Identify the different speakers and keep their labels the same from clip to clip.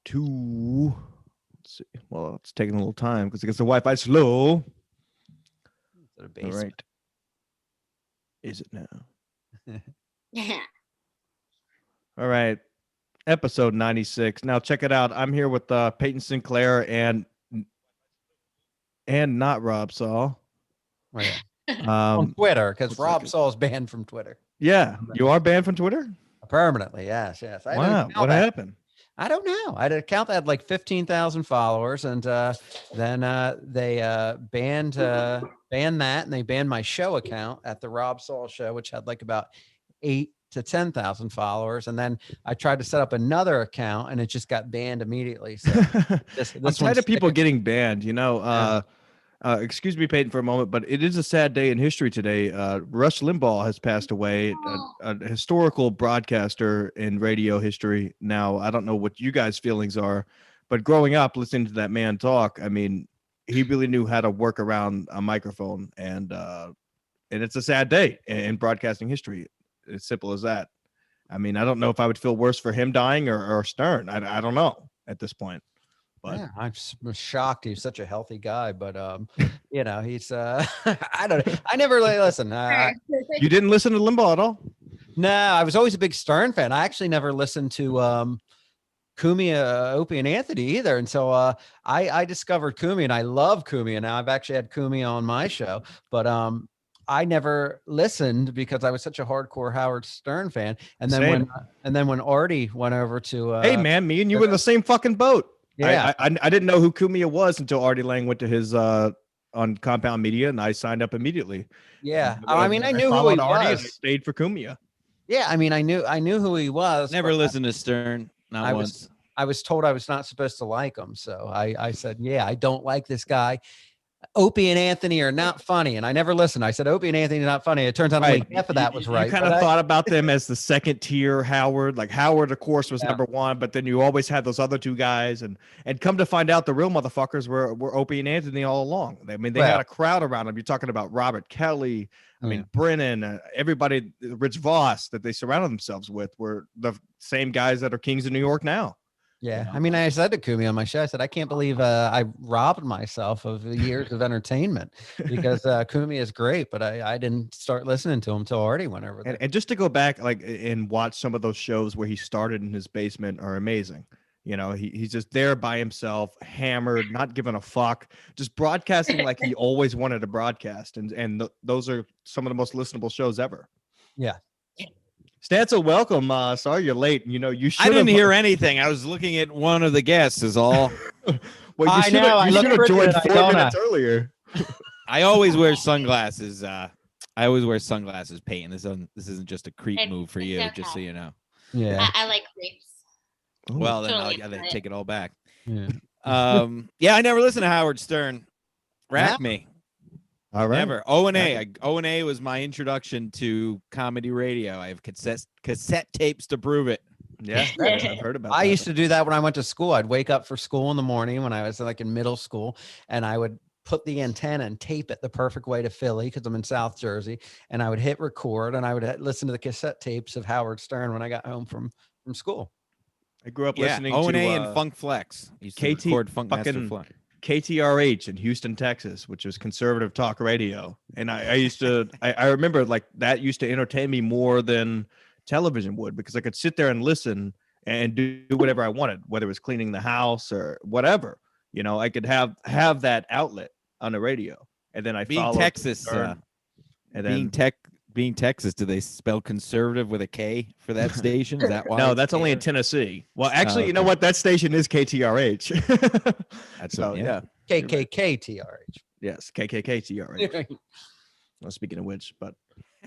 Speaker 1: to. Let's see. Well, it's taking a little time because the Wi-Fi's slow. All right. Is it now?
Speaker 2: Yeah.
Speaker 1: All right. Episode 96. Now check it out. I'm here with Payton Sinclair and not Rob Saul.
Speaker 3: Oh, yeah. On Twitter, because Rob Saul's banned from Twitter.
Speaker 1: Yeah, you are banned from Twitter?
Speaker 3: Permanently, yes.
Speaker 1: Wow, what happened?
Speaker 3: I don't know. I had an account that had like 15,000 followers, and then they banned that, and they banned my show account at the Rob Saul Show, which had like about 8,000 to 10,000 followers, and then I tried to set up another account, and it just got banned immediately. So
Speaker 1: I'm tired of people getting banned. You know, excuse me, Payton, for a moment, but it is a sad day in history today. Rush Limbaugh has passed away, a historical broadcaster in radio history. Now, I don't know what you guys' feelings are, but growing up listening to that man talk, I mean, he really knew how to work around a microphone, and it's a sad day in broadcasting history. As simple as that. I mean, I don't know if I would feel worse for him dying or Stern. I don't know at this point. But
Speaker 3: yeah, I'm shocked. He's such a healthy guy, but you know, he's I don't know. I never really listen.
Speaker 1: You didn't listen to Limbaugh at all?
Speaker 3: No, I was always a big Stern fan. I actually never listened to Cumia, Opie, and Anthony either. And so I discovered Cumia, and I love Cumia. Now I've actually had Cumia on my show, but I never listened because I was such a hardcore Howard Stern fan. And then when Artie went over to
Speaker 1: hey man, me and you were in the same fucking boat.
Speaker 3: Yeah,
Speaker 1: I didn't know who Cumia was until Artie Lang went to his on Compound Media, and I signed up immediately.
Speaker 3: Yeah, I mean, I knew who he was.
Speaker 1: I stayed for Cumia.
Speaker 3: Yeah, I mean, I knew who he was.
Speaker 4: Never listened to Stern, not once.
Speaker 3: I was told I was not supposed to like him, so I said, yeah, I don't like this guy. Opie and Anthony are not funny, and I never listened. I said Opie and Anthony are not funny. It turns out only half of that was right.
Speaker 1: You kind of thought about them as the second tier Howard. Like Howard, of course, was number one, but then you always had those other two guys, and come to find out, the real motherfuckers were Opie and Anthony all along. I mean, they had a crowd around them. You're talking about Robert Kelly. I mean, Brennan, everybody, Rich Voss that they surrounded themselves with were the same guys that are kings of New York now.
Speaker 3: Yeah, you know? I mean, I said to Kumi on my show, I said, I can't believe I robbed myself of years of entertainment because Kumi is great, but I didn't start listening to him until Artie went over there.
Speaker 1: And just to go back and watch some of those shows where he started in his basement are amazing. You know, he's just there by himself, hammered, not giving a fuck, just broadcasting like he always wanted to broadcast. And those are some of the most listenable shows ever.
Speaker 3: Yeah.
Speaker 1: Stanzo, welcome. Sorry you're late. You know, you should.
Speaker 4: I didn't hear anything. I was looking at one of the guests is all.
Speaker 1: Well, you should have joined 4 minutes earlier.
Speaker 4: I always wear sunglasses. I always wear sunglasses, Payton. This isn't just a creep move for you, just so you know.
Speaker 3: Yeah.
Speaker 2: I like creeps.
Speaker 4: Well, then
Speaker 2: Totally
Speaker 4: I'll take it all back.
Speaker 3: Yeah.
Speaker 4: Yeah, I never listened to Howard Stern. Rack me.
Speaker 1: All right.
Speaker 4: Never. O&A was my introduction to comedy radio. I have cassette tapes to prove it.
Speaker 1: Yeah, I've heard about that.
Speaker 3: I used to do that when I went to school. I'd wake up for school in the morning when I was like in middle school, and I would put the antenna and tape it the perfect way to Philly because I'm in South Jersey, and I would hit record, and I would listen to the cassette tapes of Howard Stern when I got home from school.
Speaker 1: I grew up listening
Speaker 4: O&A
Speaker 1: to
Speaker 4: and Funk Flex.
Speaker 1: KT
Speaker 4: Funk Master Flex.
Speaker 1: KTRH in Houston, Texas, which was conservative talk radio. And I used to, I remember like that used to entertain me more than television would, because I could sit there and listen and do whatever I wanted, whether it was cleaning the house or whatever. You know, I could have that outlet on the radio. And then
Speaker 4: being Texas, being Texas, do they spell conservative with a K for that station? Is that why?
Speaker 1: No, that's only in Tennessee. Well, actually, you know what? That station is KTRH.
Speaker 4: That's
Speaker 1: yeah.
Speaker 3: KKKTRH.
Speaker 1: Yes, KKKTRH. Well, speaking of which, but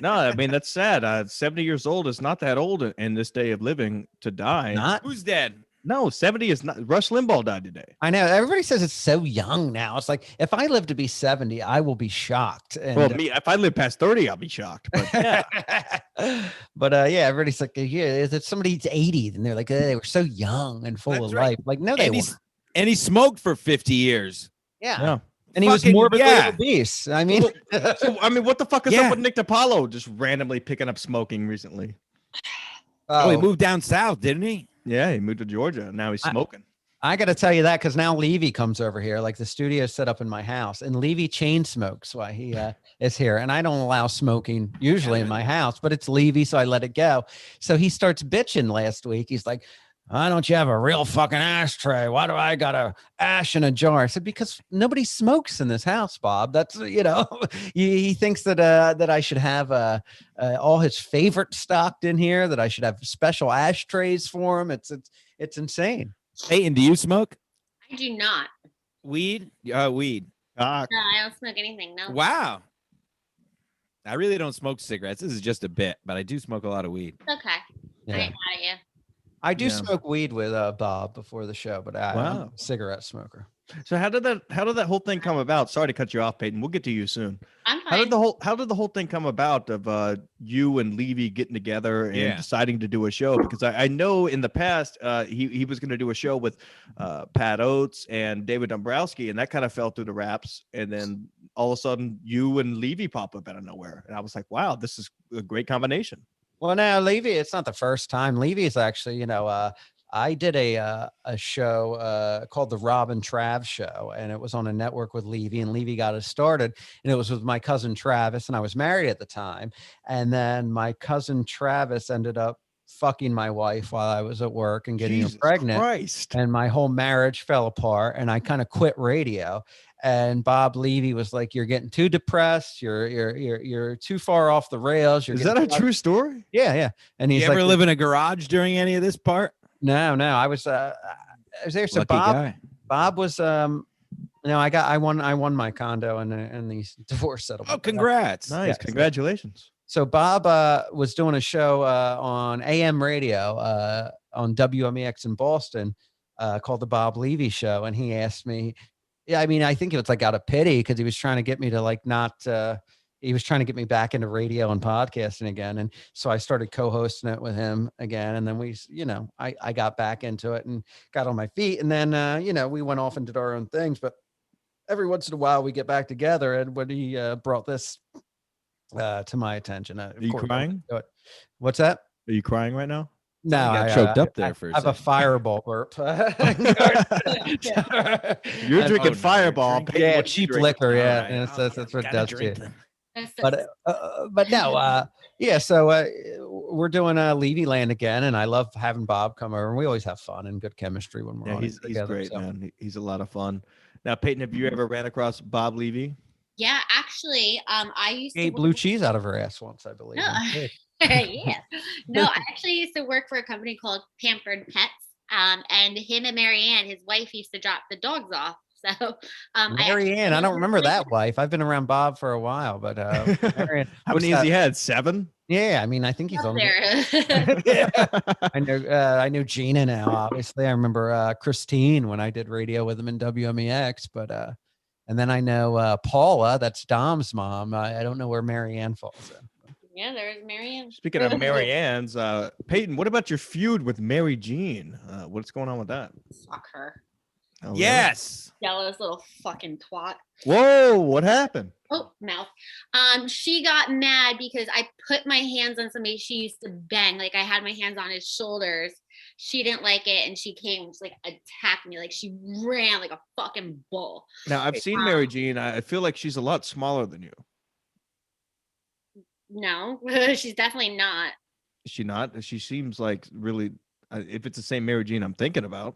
Speaker 1: no, I mean, that's sad. 70 years old is not that old in this day of living to die.
Speaker 3: Not?
Speaker 4: Who's dead?
Speaker 1: No, 70 is not. Rush Limbaugh died today.
Speaker 3: I know. Everybody says it's so young now. It's like, if I live to be 70, I will be shocked. And,
Speaker 1: well, me, if I live past 30, I'll be shocked. But yeah.
Speaker 3: But yeah, everybody's like, yeah, if somebody's 80, then they're like, they were so young and full of life. Like, no, they weren't.
Speaker 4: And he smoked for 50 years.
Speaker 3: Yeah. And he was morbidly obese. I mean,
Speaker 1: what the fuck is up with Nick DiPaolo just randomly picking up smoking recently?
Speaker 4: Oh, he moved down south, didn't he?
Speaker 1: Yeah, he moved to Georgia. And now he's smoking.
Speaker 3: I got to tell you that because now Levy comes over here. Like the studio is set up in my house, and Levy chain smokes while he is here. And I don't allow smoking usually in my house, but it's Levy, so I let it go. So he starts bitching last week. He's like, "Why don't you have a real fucking ashtray? Why do I got a ash in a jar?" I said, "Because nobody smokes in this house, Bob. That's he thinks that that I should have all his favorite stocked in here. That I should have special ashtrays for him. It's insane."
Speaker 4: Payton, do you smoke
Speaker 2: I do not.
Speaker 4: weed? Weed.
Speaker 2: No, I don't smoke anything. No.
Speaker 4: Wow. I really don't smoke cigarettes. This is just a bit, but I do smoke a lot of weed.
Speaker 2: It's okay.
Speaker 3: Yeah.
Speaker 2: I ain't mad at you.
Speaker 3: I do
Speaker 1: Yeah.
Speaker 3: smoke weed with Bob before the show, but I'm
Speaker 1: Wow.
Speaker 3: a cigarette smoker.
Speaker 1: So how did that whole thing come about? Sorry to cut you off, Payton. We'll get to you soon.
Speaker 2: I'm fine.
Speaker 1: How did the whole thing come about of you and Levy getting together and
Speaker 4: Yeah.
Speaker 1: deciding to do a show? Because I know in the past he was going to do a show with Pat Oates and David Dombrowski, and that kind of fell through the wraps. And then all of a sudden, you and Levy pop up out of nowhere, and I was like, wow, this is a great combination.
Speaker 3: Well, now Levy, it's not the first time. Levy is actually, I did a show called the Rob and Trav Show, and it was on a network with Levy, and Levy got us started, and it was with my cousin Travis, and I was married at the time, and then my cousin Travis ended up fucking my wife while I was at work and getting her
Speaker 1: Jesus
Speaker 3: pregnant,
Speaker 1: Christ.
Speaker 3: and my whole marriage fell apart, and I kind of quit radio. And Bob Levy was like, "You're getting too depressed. You're too far off the rails."
Speaker 1: Is that a true story?
Speaker 3: Yeah, yeah. And he's
Speaker 4: You
Speaker 3: like,
Speaker 4: ever live in a garage during any of this part?
Speaker 3: No. I was there. So
Speaker 4: Lucky
Speaker 3: Bob
Speaker 4: guy.
Speaker 3: was I won my condo and the divorce settlement.
Speaker 4: Oh, congrats.
Speaker 1: Nice.
Speaker 3: Yeah.
Speaker 1: Congratulations.
Speaker 3: So Bob was doing a show on AM radio on WMEX in Boston called the Bob Levy Show, and he asked me. Yeah, I mean, I think it was like out of pity because he was trying to get me to like not. He was trying to get me back into radio and podcasting again, and so I started co-hosting it with him again. And then I got back into it and got on my feet, and then we went off and did our own things. But every once in a while, we get back together, and when he brought this to my attention,
Speaker 1: Are you crying?
Speaker 3: What's that?
Speaker 1: Are you crying right now?
Speaker 3: No,
Speaker 4: You got
Speaker 3: I
Speaker 4: choked up there
Speaker 3: I
Speaker 4: for a
Speaker 3: have a
Speaker 4: second.
Speaker 3: fireball burp.
Speaker 1: You're drinking
Speaker 4: no,
Speaker 1: Fireball.
Speaker 4: drink-
Speaker 1: Payton,
Speaker 3: Yeah,
Speaker 1: what you
Speaker 3: cheap
Speaker 1: drinking?
Speaker 3: liquor. Yeah,
Speaker 4: All right.
Speaker 3: and that's what it does to you.
Speaker 2: That's
Speaker 3: But no, yeah. So we're doing Levy Land again, and I love having Bob come over. And we always have fun and good chemistry when we're
Speaker 1: Yeah,
Speaker 3: on
Speaker 1: he's
Speaker 3: it together.
Speaker 1: great,
Speaker 3: so.
Speaker 1: man. He's a lot of fun. Now, Payton, have you ever ran across Bob Levy?
Speaker 2: yeah, actually, I used to
Speaker 3: Ate blue cheese out of her ass once, I believe.
Speaker 2: No. yeah. No, I actually used to work for a company called Pampered Pets. And him and Marianne, his wife, used to drop the dogs off. So
Speaker 3: Marianne, I don't remember that wife. I've been around Bob for a while, but Marianne,
Speaker 1: How many has he had? 7?
Speaker 3: yeah, I mean, I think he's
Speaker 2: up
Speaker 3: on
Speaker 2: there.
Speaker 3: Yeah. I know Gina now. Obviously, I remember Christine when I did radio with him in WMEX, but and then I know Paula. That's Dom's mom. I don't know where Marianne falls in.
Speaker 2: Yeah, there's Marianne.
Speaker 1: Speaking of Marianne's, Payton, what about your feud with Mary Jean? What's going on with that?
Speaker 2: Fuck her.
Speaker 1: Oh, really?
Speaker 4: Yes.
Speaker 2: Jealous little fucking twat.
Speaker 1: Whoa, what happened?
Speaker 2: Oh, mouth. She got mad because I put my hands on somebody she used to bang. Like I had my hands on his shoulders. She didn't like it, and she came to like attack me. Like she ran like a fucking bull.
Speaker 1: Now, I've seen Mary Jean. I feel like she's a lot smaller than you.
Speaker 2: No, she's definitely not.
Speaker 1: Is she not? She seems like really, if it's the same Mary Jean I'm thinking about.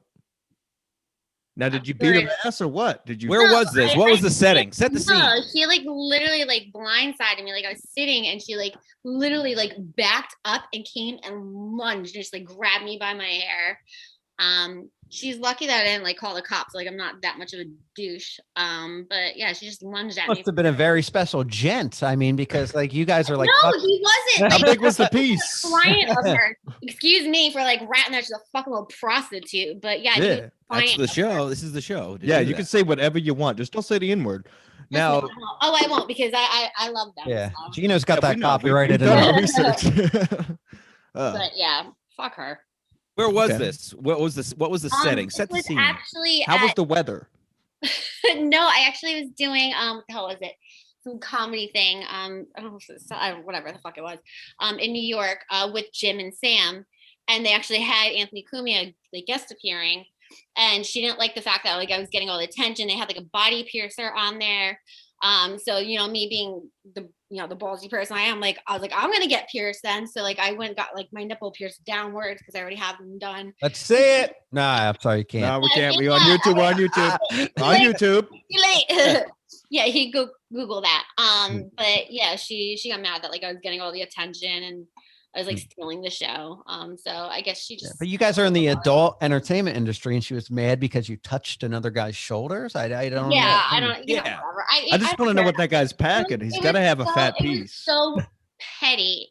Speaker 1: Now, did you beat him ass or what? Did you?
Speaker 4: Where
Speaker 2: No,
Speaker 4: was this?
Speaker 2: I-
Speaker 4: What was
Speaker 2: I
Speaker 4: the setting? Set the scene.
Speaker 2: No, she like literally like blindsided me. Like I was sitting and she like literally like backed up and came and lunged and just like grabbed me by my hair. She's lucky that I didn't like call the cops. Like I'm not that much of a douche. But yeah, she just lunged at me.
Speaker 3: Must have been a very special gent. I mean, because like you guys are like,
Speaker 2: No,
Speaker 3: fuck-
Speaker 2: he wasn't.
Speaker 1: How
Speaker 2: Like,
Speaker 1: big was the piece?
Speaker 2: client of her. Excuse me for like ratting that she's a fucking little prostitute. But yeah, he was
Speaker 1: Yeah,
Speaker 2: a
Speaker 4: That's
Speaker 2: client
Speaker 4: the
Speaker 2: of
Speaker 4: show.
Speaker 2: her.
Speaker 4: This is the show. to
Speaker 1: Yeah,
Speaker 4: do
Speaker 1: you
Speaker 4: that.
Speaker 1: can say whatever you want. Just don't say the N word. Now,
Speaker 2: That's not- oh, I won't because I love them.
Speaker 3: yeah,
Speaker 2: so.
Speaker 3: Gino's got
Speaker 1: yeah,
Speaker 3: that
Speaker 1: we know.
Speaker 3: copyrighted.
Speaker 1: We've
Speaker 3: in
Speaker 1: done
Speaker 3: there.
Speaker 1: our research.
Speaker 2: But yeah, fuck her.
Speaker 4: Where was
Speaker 1: Okay.
Speaker 4: this? What was this? What was the setting?
Speaker 2: It
Speaker 4: Set the
Speaker 2: was
Speaker 4: scene.
Speaker 2: actually
Speaker 1: How was
Speaker 2: at-
Speaker 1: the weather?
Speaker 2: no, I actually was doing what the hell was it? Some comedy thing. I don't know if it's, whatever the fuck it was. In New York, with Jim and Sam, and they actually had Anthony Cumia like guest appearing. and she didn't like the fact that like I was getting all the attention. They had like a body piercer on there. So me being the the ballsy person I am, like I was like, I'm gonna get pierced then. So like I went and got like my nipple pierced downwards because I already have them done.
Speaker 3: Let's see it. Nah, I'm sorry, you can't.
Speaker 1: No, we can't. We on YouTube. We're on YouTube. On YouTube.
Speaker 2: Too late. Yeah, he Google that. But yeah, she got mad that like I was getting all the attention and I was like stealing the show. So I guess she just.
Speaker 3: But you guys are in the adult entertainment industry, and she was mad because you touched another guy's shoulders. I don't.
Speaker 2: Yeah,
Speaker 3: know.
Speaker 2: I don't.
Speaker 4: Yeah.
Speaker 2: Whatever.
Speaker 1: I just want to know what that guy's packing. He's got to have a fat
Speaker 2: It was
Speaker 1: piece.
Speaker 2: so petty,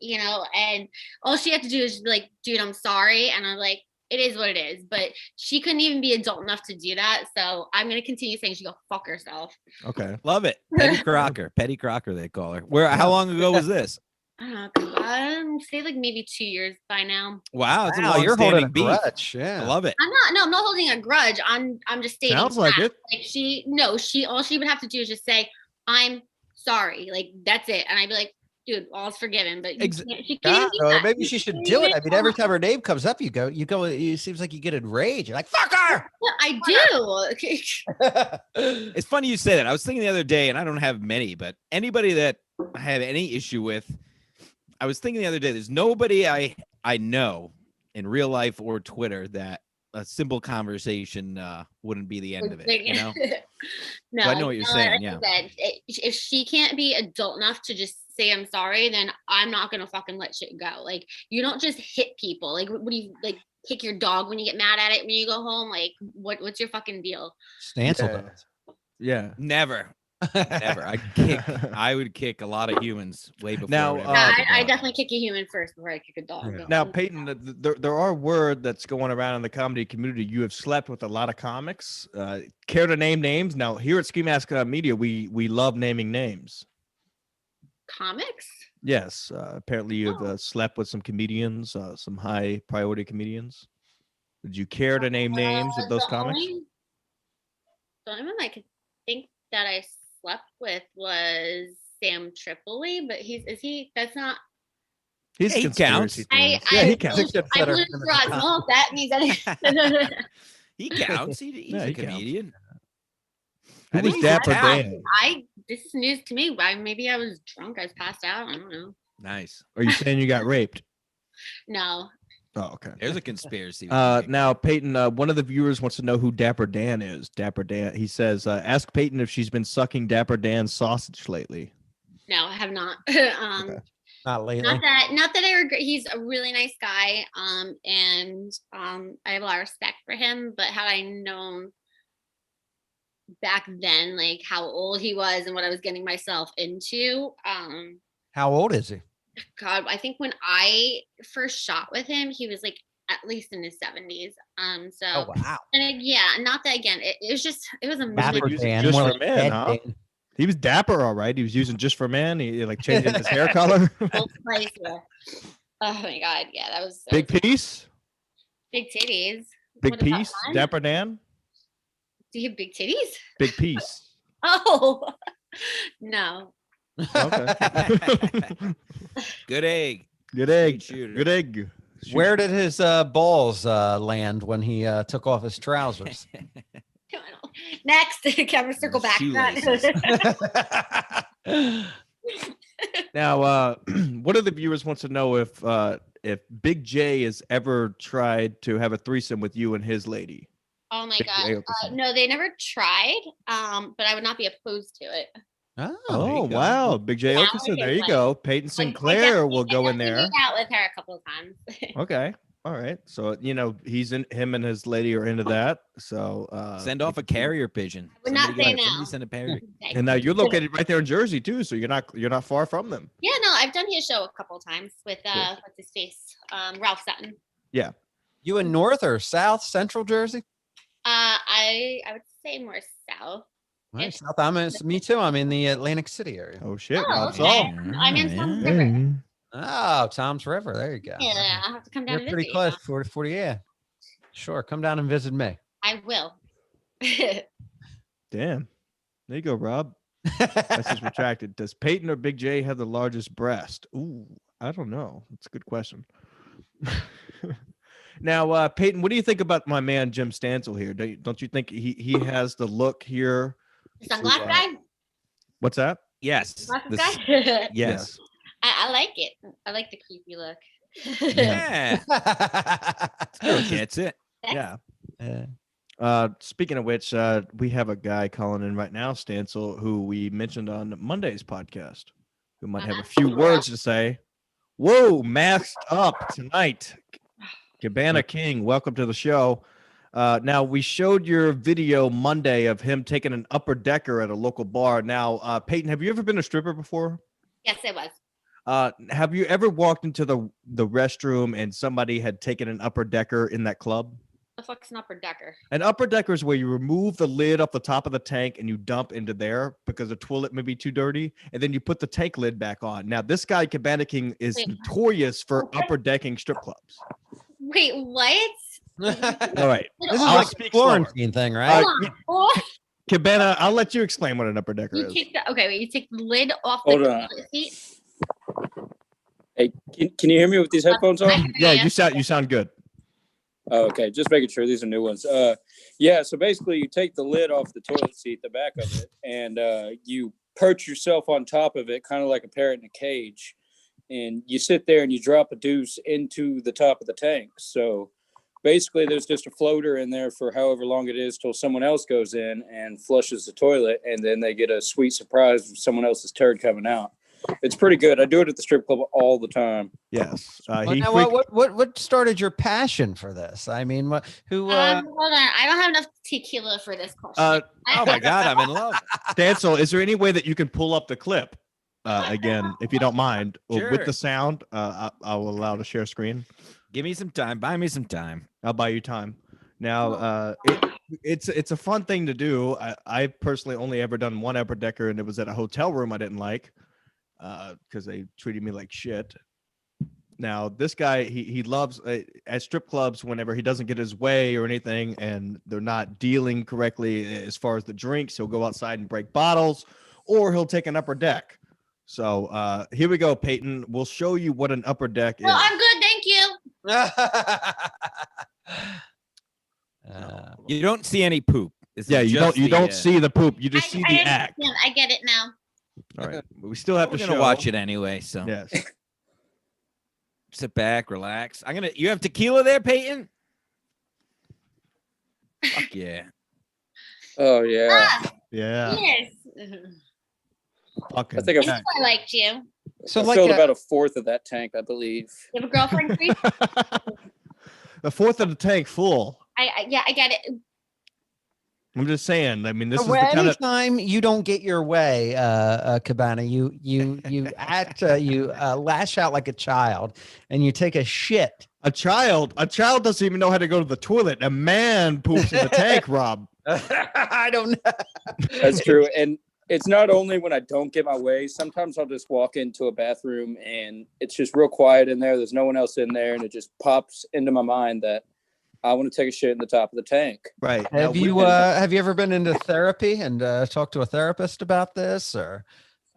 Speaker 2: and all she had to do is be like, dude, I'm sorry. And I'm like, it is what it is. But she couldn't even be adult enough to do that. So I'm going to continue saying she go fuck herself.
Speaker 1: Okay.
Speaker 4: Love it. Petty Crocker. Petty Crocker, they call her. How long ago was this?
Speaker 2: I don't know, say like maybe 2 years by now.
Speaker 4: Wow, it's a
Speaker 3: You're holding a
Speaker 4: long-standing beef.
Speaker 3: grudge. Yeah.
Speaker 4: I love it.
Speaker 2: I'm not holding a grudge. I'm just stating.
Speaker 1: Sounds like it.
Speaker 2: Like all she would have to do is just say, I'm sorry. Like that's it. And I'd be like, dude, all's forgiven. But she can't even do that.
Speaker 3: Maybe she should do it. I mean, every time her name comes up, you go. It seems like you get enraged. You're like, fuck her.
Speaker 2: Yeah, I do.
Speaker 4: It's funny you say that. I was thinking the other day, and I don't have many, but anybody that I have any issue with, I was thinking the other day, there's nobody I know in real life or Twitter that a simple conversation wouldn't be the end of it, you know?
Speaker 2: No,
Speaker 4: So I know what you're saying, yeah.
Speaker 2: If she can't be adult enough to just say I'm sorry, then I'm not gonna fucking let shit go. Like you don't just hit people. Like what do you like kick your dog when you get mad at it when you go home? Like what's your fucking deal?
Speaker 3: Stancil does.
Speaker 1: Yeah.
Speaker 4: Never. I would kick a lot of humans way before.
Speaker 1: Now,
Speaker 2: I definitely kick a human first before I kick a dog.
Speaker 3: Yeah.
Speaker 1: Now, Payton, there are word that's going around in the comedy community. You have slept with a lot of comics. Care to name names? Now, here at Ski Mask Media, we love naming names.
Speaker 2: Comics?
Speaker 1: Yes. Apparently, you've slept with some comedians, some high priority comedians. Would you care to name names of those comics?
Speaker 2: The only one I could think that I slept with was Sam Tripoli, but that's not.
Speaker 1: He's
Speaker 4: he counts.
Speaker 1: He counts.
Speaker 2: I wouldn't draw that means that
Speaker 4: He counts. He's a comedian.
Speaker 1: Who was Dapper Dan?
Speaker 2: This is news to me. Maybe I was drunk. I was passed out. I don't know.
Speaker 4: Nice.
Speaker 1: Are you saying you got raped?
Speaker 2: No.
Speaker 1: Oh, okay.
Speaker 4: There's a conspiracy.
Speaker 1: Now, Payton, one of the viewers wants to know who Dapper Dan is. Dapper Dan. He says, ask Payton if she's been sucking Dapper Dan's sausage lately.
Speaker 2: No, I have not.
Speaker 1: Okay.
Speaker 3: Not lately.
Speaker 2: Not that I regret. He's a really nice guy. And I have a lot of respect for him. But had I known back then, like how old he was and what I was getting myself into,
Speaker 3: How old is he?
Speaker 2: God, I think when I first shot with him, he was like at least in his 70s. So
Speaker 3: Oh wow.
Speaker 2: and not that again. It was a
Speaker 3: Dapper
Speaker 2: movie.
Speaker 3: Dan,
Speaker 1: just
Speaker 3: more
Speaker 1: for
Speaker 3: like
Speaker 1: men,
Speaker 3: Dead
Speaker 1: huh?
Speaker 3: Dan.
Speaker 1: He was dapper, all right. He was using just for men. He like changing his hair color.
Speaker 2: Full price, yeah. Oh my God, yeah, that was
Speaker 1: Big piece.
Speaker 2: big titties.
Speaker 1: Big
Speaker 2: What about
Speaker 1: piece.
Speaker 2: mine?
Speaker 1: Dapper Dan.
Speaker 2: Do you have big titties?
Speaker 1: Big piece.
Speaker 2: Oh no.
Speaker 1: Okay.
Speaker 4: Good egg.
Speaker 1: Good egg.
Speaker 4: Shooter.
Speaker 1: Good egg. Shoot.
Speaker 3: Where did his balls land when he took off his trousers?
Speaker 2: Next, can we circle back to that?
Speaker 1: Now, one of the viewers wants to know if Big J has ever tried to have a threesome with you and his lady.
Speaker 2: Oh my
Speaker 1: Big J
Speaker 2: God.
Speaker 1: Okerson.
Speaker 2: No, they never tried. But I would not be opposed to it.
Speaker 3: Oh,
Speaker 1: Oh, wow. Big J
Speaker 2: Yeah,
Speaker 1: Okerson.
Speaker 2: okay,
Speaker 1: There you
Speaker 2: like-
Speaker 1: go. Peyton
Speaker 2: I
Speaker 1: Sinclair will
Speaker 2: definitely-
Speaker 1: go
Speaker 2: I
Speaker 1: in there.
Speaker 2: definitely made out with her a couple of times.
Speaker 1: Okay. All right. So, him and his lady are into that. So
Speaker 4: Send off a carrier pigeon.
Speaker 2: would not say no.
Speaker 4: Somebody send a carrier.
Speaker 2: Okay.
Speaker 1: And now you're located right there in Jersey too, so you're not far from them.
Speaker 2: Yeah, no, I've done his show a couple of times with what's his face, Ralph Sutton.
Speaker 3: You in North or South Central Jersey?
Speaker 2: I would say more south.
Speaker 3: Right, South. Me too. I'm in the Atlantic City area.
Speaker 1: Oh shit!
Speaker 2: Oh,
Speaker 1: Ralph
Speaker 2: okay.
Speaker 1: Saul.
Speaker 2: I'm in
Speaker 4: Yeah.
Speaker 2: Tom's River.
Speaker 3: Oh, Tom's River. There you go.
Speaker 2: Yeah, I'll have to come down
Speaker 3: You're
Speaker 2: and
Speaker 3: pretty
Speaker 2: visit you.
Speaker 3: close. 40, yeah. Sure. Come down and visit me.
Speaker 2: I will.
Speaker 1: Damn. There you go, Rob. Message retracted. Does Peyton or Big J have the largest breast? Ooh, I don't know. That's a good question. Now, Peyton, what do you think about my man Jim Stansel here? Don't you think he has the look here?
Speaker 2: Sunglass guy.
Speaker 1: What's that?
Speaker 4: Yes.
Speaker 2: Sunglasses
Speaker 4: This-
Speaker 2: guy.
Speaker 4: yes.
Speaker 2: I like it. I like the creepy look.
Speaker 4: Yeah. Still gets it.
Speaker 1: Yeah.
Speaker 3: Yeah.
Speaker 1: Speaking of which, we have a guy calling in right now, Stansel, who we mentioned on Monday's podcast, who might have a few words to say. Whoa, masked up tonight. Cabana King, welcome to the show. Now, we showed your video Monday of him taking an upper decker at a local bar. Now, Peyton, have you ever been a stripper before?
Speaker 2: Yes, it was.
Speaker 1: Have you ever walked into the restroom and somebody had taken an upper decker in that club?
Speaker 2: The fuck's an upper decker?
Speaker 1: An upper decker is where you remove the lid off the top of the tank and you dump into there because the toilet may be too dirty, and then you put the tank lid back on. Now, this guy, Cabana King, is notorious for upper decking strip clubs.
Speaker 2: Wait, what?
Speaker 1: All right.
Speaker 3: This is
Speaker 1: I'll
Speaker 3: like a
Speaker 1: speak slower.
Speaker 3: Florentine thing, right?
Speaker 2: Oh,
Speaker 1: Cabana, I'll let you explain what an upper decker
Speaker 2: you
Speaker 1: is.
Speaker 2: take the you take the lid off the
Speaker 5: Hold on.
Speaker 2: toilet seat.
Speaker 5: Hey, can you hear me with these headphones on?
Speaker 1: Yeah, you sound good.
Speaker 5: Oh, okay, just making sure these are new ones. Yeah, so basically you take the lid off the toilet seat, the back of it, and you perch yourself on top of it, kind of like a parrot in a cage. And you sit there and you drop a deuce into the top of the tank. So basically there's just a floater in there for however long it is till someone else goes in and flushes the toilet, and then they get a sweet surprise of someone else's turd coming out. It's pretty good. I do it at the strip club all the time.
Speaker 1: Yes.
Speaker 3: Well, now, what started your passion for this? I mean,
Speaker 2: Hold on, I don't have enough tequila for this question.
Speaker 4: Oh my God, I'm in love.
Speaker 1: Stansel, is there any way that you can pull up the clip again, if you don't mind,
Speaker 4: Sure.
Speaker 1: with the sound? I will allow to share screen.
Speaker 4: Give me some time. Buy me some time.
Speaker 1: I'll buy you time. Now, it's a fun thing to do. I personally only ever done one upper decker, and it was at a hotel room I didn't like because they treated me like shit. Now, this guy, he loves at strip clubs whenever he doesn't get his way or anything, and they're not dealing correctly as far as the drinks, he'll go outside and break bottles, or he'll take an upper deck. So here we go, Peyton. We'll show you what an upper deck is.
Speaker 2: No, I'm good, thank you.
Speaker 4: You don't see any poop. This is
Speaker 1: Yeah, you
Speaker 4: just
Speaker 1: don't see the poop. You just see the act.
Speaker 2: understand. I get it now.
Speaker 1: All right, we still have
Speaker 4: We're
Speaker 1: to
Speaker 4: gonna
Speaker 1: show.
Speaker 4: watch it anyway. So
Speaker 1: Yes.
Speaker 4: sit back, relax. You have tequila there, Peyton? Fuck yeah.
Speaker 5: Oh yeah.
Speaker 2: Ah,
Speaker 1: Yeah.
Speaker 2: yes.
Speaker 1: Fucking
Speaker 5: I think
Speaker 2: This is
Speaker 5: I've
Speaker 2: why I liked you.
Speaker 3: So
Speaker 5: I
Speaker 3: like
Speaker 5: filled about a fourth of that tank, I believe.
Speaker 2: You have a girlfriend, Chris?
Speaker 1: the fourth of the tank full.
Speaker 2: Yeah, I get it.
Speaker 1: I'm just saying. I mean, this is
Speaker 3: so
Speaker 1: the kind of
Speaker 3: anytime you don't get your way, Cabana, you act you lash out like a child, and you take a shit.
Speaker 1: a child doesn't even know how to go to the toilet. A man poops in the tank, Rob.
Speaker 3: I don't know.
Speaker 5: That's true. And it's not only when I don't get my way. Sometimes I'll just walk into a bathroom and it's just real quiet in there. There's no one else in there, and it just pops into my mind that I want to take a shit in the top of the tank.
Speaker 1: Right.
Speaker 3: Have you ever been into therapy and talked to a therapist about this, or?